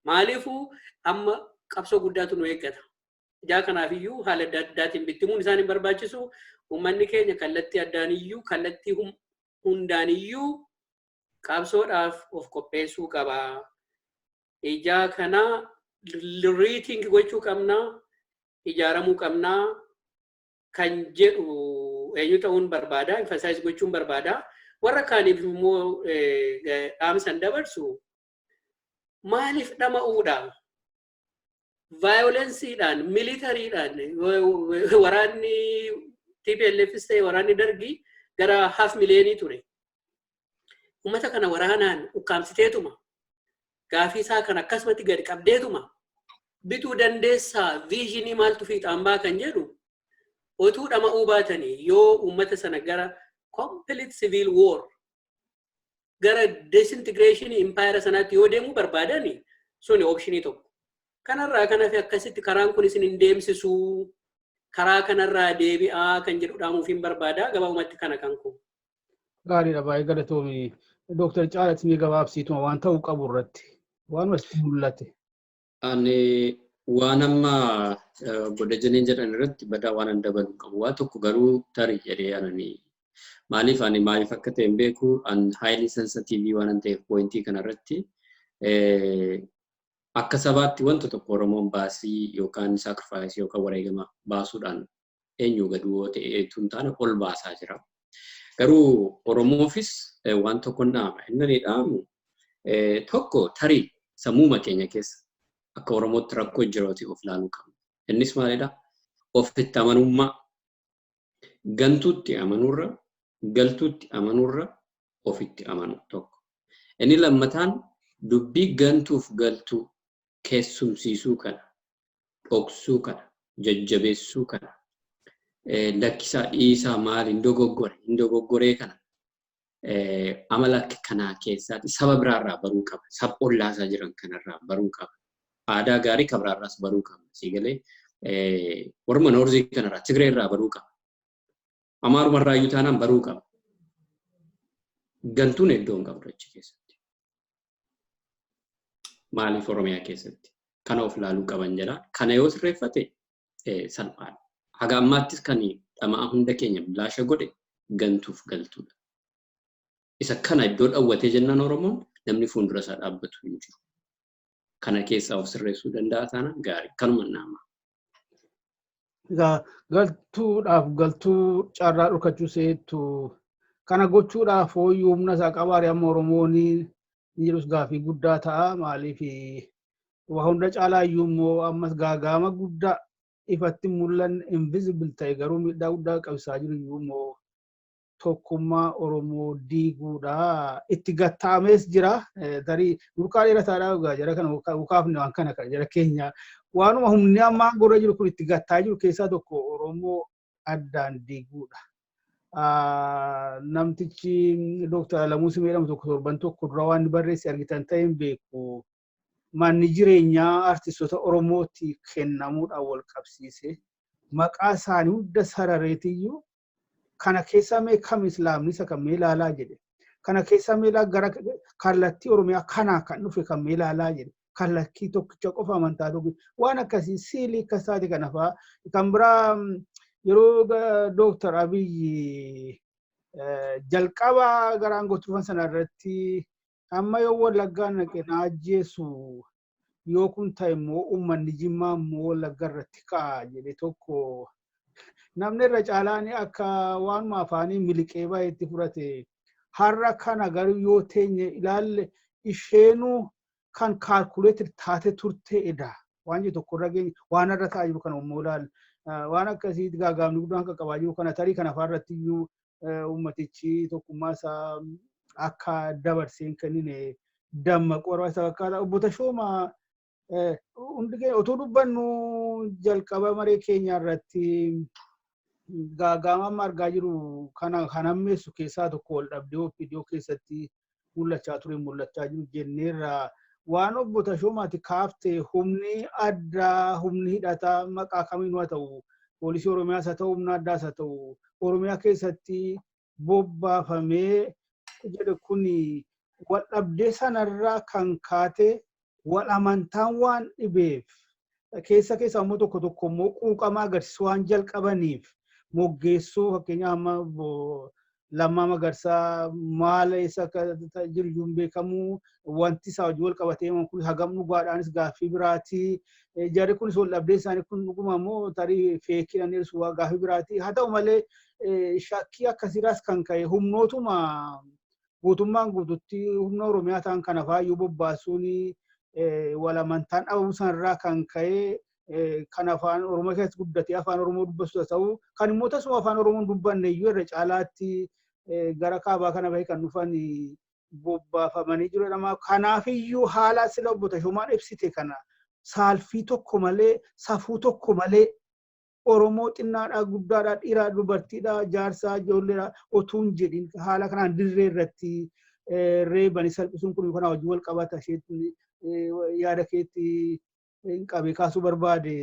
Maaliifuu amma qabsoo guddaatu nu eeggata. Ijaa kanaafiyyuu haala adda addaatiin bittimuun isaan hin barbaachisu. Uummanni keenya kallattii addaaniyyuu kallattii hundaaniyyuu qabsoodhaaf of qopheessuu qaba. Ijaa kana riiting gochuu qabnaa, ijaaramuu qabnaa kan jedhu eenyu ta'uun barbaada, emphasize gochuun barbaada. Warra kaaniif immoo dhaamsan dabarsu maaliif dhama'uudhaan vaayolensiidhaan militariidhaan waraanni TPLFs ta'e waraanni dargii gara 500,000 ture. Uummata kana waraanaan ukkaamsiteetuma gaafii isaa kan akkasumatti gadi qabdeetuma bituu dandeessaa viizhinii maaltu fiixaan baa kan jedhu otuu dhama'uu baatanii yoo uummata sana gara complete civil war gara disintegration empire sanaatti yoo deemuu barbaadani suni optionii tokko. Kanarraa kanaaf akkasitti karaan kun isin hin deemsisu karaa kanarraa deebi'aa kan jedhu dhaamuufiin barbaada gabaabumatti kana kan kun. Gaariidha baay'ee galatoomii Dr. Caalaatti gabaabsiituma waan ta'uu qabu irratti waan wasitti mul'ate. Ani waan amma Obbo Dajaneen jedhan irratti badaa waan dabaluu qabu. Waa tokko garuu tarii jedhee ananii maaliif akka ta'e hin beeku an highly sensitive waan ta'eef pointii kanarratti akka sabaatti wanta tokko Oromoon baasii yookaan sacrifice yookaan wareegama baasuudhaan eenyu gaduu ta'e tun taana ol baasaa jira. Garuu Oromoofis waan tokko dhaama. Inni dhaamu tokko tarii sammuu keenya keessa akka Oromootti rakkoo jiruuti of ilaaluu qabna. Innis maalidha? Ofitti amanummaa gantuutti amanurra galtuutti amanurra ofitti amanu tokko. Inni lammataan dubbii gantuuf galtuu keessumsiisuu kana, dhoksuu kana, jajjabeessuu kana, lakkisaa dhiisaa maal hin dogoggoree kana amala kanaa keessaatti saba biraarraa baruu qaba. Saba ollaasaa jiran kanarraa baruu qaba. Aadaa gaarii kabiraarraas baruu qaba. Siigalee warma noorzii kanarraa Tigreerraa baruu qaba. Amaarumarraa iyyuu taanaan baruu qaba. Gantuun iddoo hin qabdu achi keessatti. Maaliif Oromiyaa keessatti? Kana of ilaaluu qaban jedha. Kana yoo sirreeffate salphaadha. Haga ammaattis kan dhamaa hunda keenya bilaasha godhe gantuuf galtuudha. Isa kana iddoo dhawwatee jennaan Oromoon namni fuuldura isaa dhaabbatu hin jiru. Kana keessaa of sirreessuu danda'a taana gaarii kanuma naama. Galtuu carraa dhorkachuu seetu kana gochuudhaaf hooyyuu humna isaa qabaare amma Oromoon jirus gaafii guddaa ta'a. Maaliif waa hunda caalaa iyyuu immoo ammas gaaga'ama guddaa ifatti mul'an invisible ta'e garuu miidhaa guddaa qabsiisaa jiru iyyuu immoo tokkummaa Oromoo diiguudha. Itti gattaamees jira. Tarii burqaa dheerataadhaa jara kana ukaafne waan kana jara keenya waanuma humni ammaa gurra jiru kun itti gattaa jiru keessaa tokko Oromoo addaan diiguudha. Namtichi Dr. Lamuus jedhamu tokko torban tokko dura waan barreesse argitan ta'e hin beeku. Manni jireenyaa artistoota Oromootti kennamuudhaan wal qabsiise. maqaa isaanii hunda sarareetiyyuu kana keessa mee kam islaamni isa kan mee ilaalaa jedhe. Kana keessa mee gara kallattii Oromiyaa kanaa kan dhufe kan mee ilaalaa jedhe. Kallattii tokkicha qofa amantaa tokko waan akkasii siilii akkasaati kana fa'aa kan biraa yeroo Dooktar Abiyyi jalqaba gara aangootti dhufan sana irratti amma yoo Wallaggaan naqee na ajjeesu yoo kun ta'e immoo uummanni Jimmaa immoo Wallagga irratti ka'a jedhe tokko namni irra caalaan akka waanuma afaanii miliqee baay'eetti fudhate har'a kana garuu yoo teenye ilaalle isheenuu kan kaalkuleetir taate turteedha. Waan jiru tokko irra geenye waan irra taa'aa jiru kana immoo ilaalle waan akkasiitti gaagaamni guddaan kan qabaa jiru kana tarii kana faarratti iyyuu ummatichi tokkummaa isaa akka dabarseen kennine dammaquu barbaachisa fakkaata. Obbo Tashoomaa otoo dubbannu jalqaba maree keenya irratti gaaga'ama amma argaa jiru kana hammeessu keessaa tokko wal dhabdee OPDO keessatti mul'achaa ture mul'achaa jiru jenneerra waan Obbo Tashoomaati kaaftee humni addaa humni hidhataa maqaa kamiin haa ta'u poolisii Oromiyaas haa ta'u humna addaas haa ta'u Oromiyaa keessatti bobbaafamee jedhe kun wal dhabdee sanarraa kan kaate wal amantaan waan dhibeef keessa immoo tokko immoo quuqamaa agarsiisu waan jalqabaniif moggeessuu fakkeenyaaf amma Lammaa Magarsaa maala isa jiru hin beekamu wanti isaa hojii wal qabatee kun hagam dhugaadhaanis gaaffii biraatii jarri kunis wal dhabdee isaanii kun dhuguma immoo tarii feekiidhaan dhiyeessu gaaffii biraatii haa ta'u malee shakkii akkasiiraas kan ka'e humnootuma guutummaan guututti humna Oromiyaa ta'an kana faayyuu bobbaasuun wal amantaan dhabamuu sanarraa kan ka'e kan afaan Oromoo keessatti guddatee afaan Oromoo dubbatu ta'u kan immoo tasuma afaan Oromoo dubbanne iyyuu irra caalaatti gara kaabaa kana bahee kan dhufan bobbaafamanii jiru jedhama. Kanaafiyyuu haala sila Obbo Tashoomaan ibsite kana saalfii tokko malee safuu tokko malee Oromoo xinnaadhaa guddaadhaa dhiiraa dubartiidhaa jaarsaa ijoolleedhaa otuu hin jedhin haala kanaan dirree irratti reebanii salphisuun kun kana hojii wal qabata isheetti yaada keetti qabee kaasuu barbaade.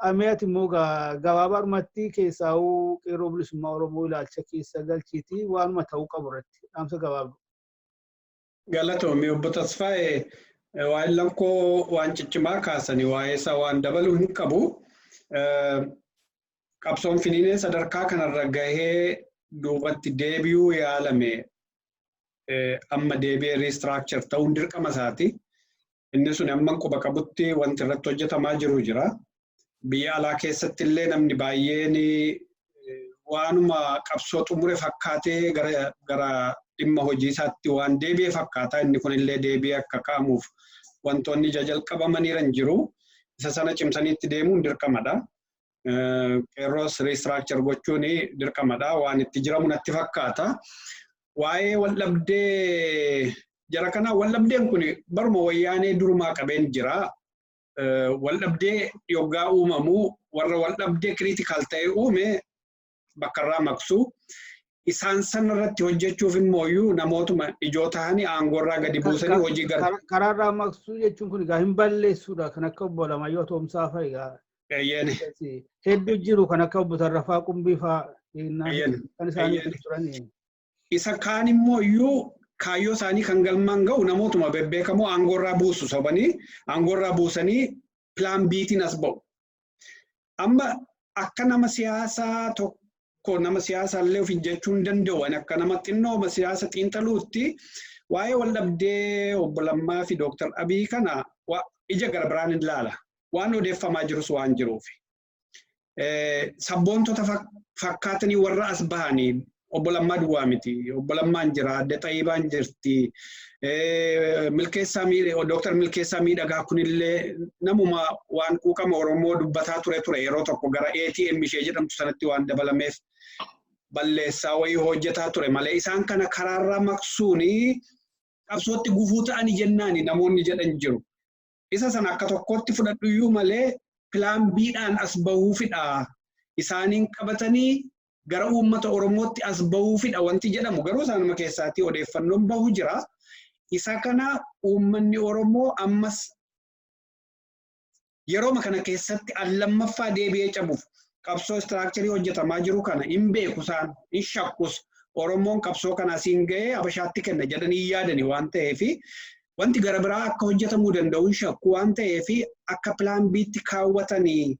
Ameeti immoo gabaabaadhumatti keessaa'uu qeerroo bilisummaa Oromoo ilaalcha keessa galchiiti waanuma ta'uu qabu irratti dhaamsa gabaabdu. Galatoomii Obbo Tasfaayee waan lankoo waan ciccimaa kaasanii waa'ee isaa waan dabaluu hin qabu. Qabsoon finiinee sadarkaa kanarra gahee duubatti deebi'uu yaalame amma deebi'ee riistiraakchar ta'uun dirqama isaati. Inni sun amman quba qabutti wanti irratti hojjetamaa jiru jira. Biyya alaa keessatti illee namni baay'een waanuma qabsoo xumure fakkaatee gara dhimma hojii isaatti waan deebi'e fakkaata. Inni kun illee deebi'ee akka ka'amuuf wantoonni jalqabamaniiru jiru. Isa sana cimsaniitti deemuun dirqamadha. Qeerroos riistiraakchar gochuun dirqamadha. Waan itti jiramu natti fakkaata. Waa'ee waldhabdee jara kana waldhabdeen kun baruma wayyaanee durumaa qabeen jira. Waldhabdee yoggaa uumamu warra waldhabdee kiriitikaal ta'e uume bakka irraa maqsu. Isaan sanarratti hojjechuuf immoo namootuma ijoo ta'anii aangorraa gadi buusanii hojii karaarraa maqsuu jechuun kun egaa hin balleessuudha kan akka Obbo Lamayyoo Toomsaa fa'a egaa hedduu jiru kan akka Obbo Tarrafaa Qumbii fa'a kan isaanii turani. Isa kaan immoo kaayyoo isaanii kan galmaan ga'u namootuma bebbeekamoo aangorraa buusu sobanii aangorraa buusanii pilaan biitiin as ba'u. Amma akka nama siyaasaa tokko nama siyaasaa illee ofiin jechuu hin danda'u akka nama xinnoo siyaasa xiinxaluutti waa'ee waldhabdee Obbo Lammaa fi Dooktar Abiy kana ija gara biraan hin ilaala. Waan odeeffamaa jirus waan jiruuf. Sabboontota fakkaatanii warra as bahanii Obbo Lammaa duwwaa miti. Obbo Lammaan jira, Adde Xaayibaan jirti. Dooktar Milkeessaa Miidhagaa kunillee namuma waan quuqama Oromoo dubbataa ture yeroo tokko gara ATM ishee jedhamtu sanatti waan dabalameef balleessaa wayii hojjetaa ture malee isaan kana karaarraa maqsuuni qabsootti gufuu ta'anii jennaani namoonni jedhan jiru. Isa sana akka tokkotti fudhadhuyyuu malee pilaan biidhaan as bahuufidha. Isaaniin qabatanii gara uummata Oromootti as bahuufidha wanti jedhamu garuu isaanuma keessaatii odeeffannoon bahu jira. Isa kana uummanni Oromoo ammas yeroo kana keessatti al lammaffaa deebi'ee cabuuf qabsoo istiraakcharii hojjetamaa jiru kana hin beeku isaan hin shakkus Oromoon qabsoo kana asiin ga'ee Habashaatti kenna jedhanii yaadani waan ta'eef wanti gara biraa akka hojjetamuu danda'u hin shakku waan ta'eef akka pilaan biitti kaawwatanii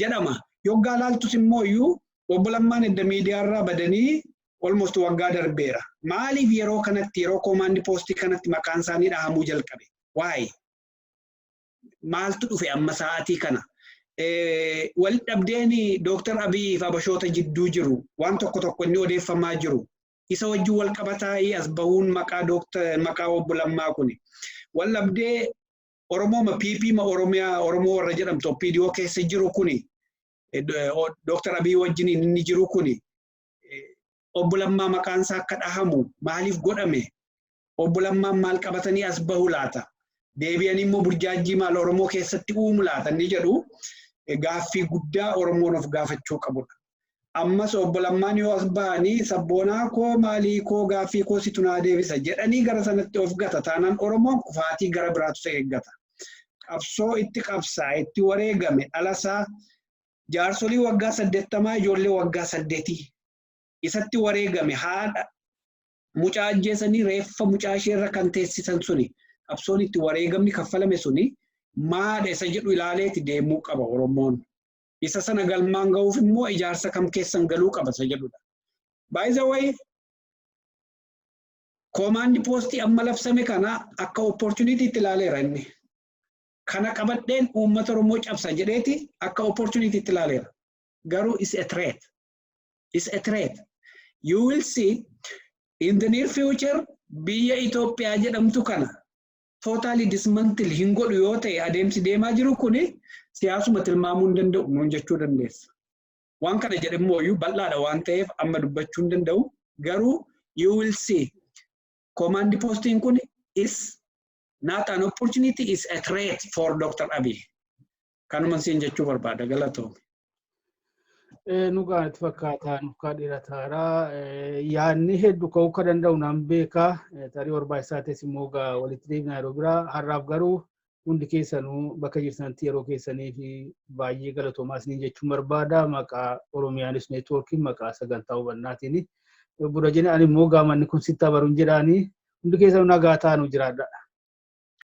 jedhama. Yoggaa laaltus immoo iyyuu obbo Lammaan edda miidiyaarraa badanii almost waggaa darbeera. Maaliif yeroo kanatti yeroo koomaandi poostii kanatti maqaan isaanii dhahamuu jalqabe? Waa'ee maaltu dhufe amma sa'aatii kana? Wal dhabdeeni Dr. Abiy fi Habashoota jidduu jiru waan tokko inni odeeffamaa jiru. Isa wajjin wal qabataa as bahuun maqaa obbo Lammaa kuni. Wal dhabdee Oromoo PP Oromoo warra jedhamtu OPDO keessa jiru kuni. Dr. Abiy wajjin inni jiru kuni. Obbo Lammaa maqaan isaa akka dhahamu maaliif godhame? Obbo Lammaan maal qabatanii as bahu laata? Deebi'anii immoo burjaajii maal Oromoo keessatti uumu laata inni jedhu gaaffii guddaa Oromoon of gaafachuu qabudha. Ammas obbo Lammaan yoo as bahanii sabboonaa koo maalii koo gaaffii koo situ naa deebisa jedhanii gara sanatti of gata taanaan Oromoon kufaatii gara biraatu isa eeggata. Qabsoo itti qabsaa itti wareegame dhalasaa jaarsolii waggaa 80 ijoollee waggaa 8 isatti wareegame haadha mucaa ajjeesanii reeffa mucaa isheerra kan teessisan suni qabsoon itti wareegamni kaffalame suni maadha isa jedhu ilaaleeti deemuu qaba Oromoon. Isa sana galmaan ga'uuf immoo ijaarsa kam keessan galuu qaba isa jedhudha. By the way, koomaandi poostii amma labsame kana akka opportunity itti ilaaleera inni. Kana qabadheen uummata Oromoo cabsa jedheeti akka opportunity itti ilaaleera. Garuu is a threat. Is a threat. You will see in the near future biyya Itoophiyaa jedhamtu kana totally dismantle hin godhu yoo ta'e adeemsi deemaa jiru kuni siyaasuma tilmaamuu hin danda'u nuun jechuu dandeessa. Waan kana jedhamu iyyuu bal'aadha waan ta'eef amma dubbachuu hin danda'u. Garuu you will see command posting kun is not an opportunity, is a threat for Dr. Abiy. Kanuman siin jechuu barbaada galatoome. Nugaan itti fakkaataa nukaa dheerataadha. Yaadni hedduu ka'uu akka danda'u naan beekaa. Tarii barbaachisaa ta'es immoo walitti deemnaa yeroo biraa. Har'aaf garuu hundi keessanuu bakka jirtanitti yeroo keessanii fi baay'ee galatoomaa isiniin jechuun barbaada. Maqaa Oromiyaanis neetwoorkiin maqaa sagantaa hubannaatiin. Obbo Dajanee ani immoo gaamanni kun sitti baruun jedhaanii hundi keessanuu nagaa taanuu jiraadha.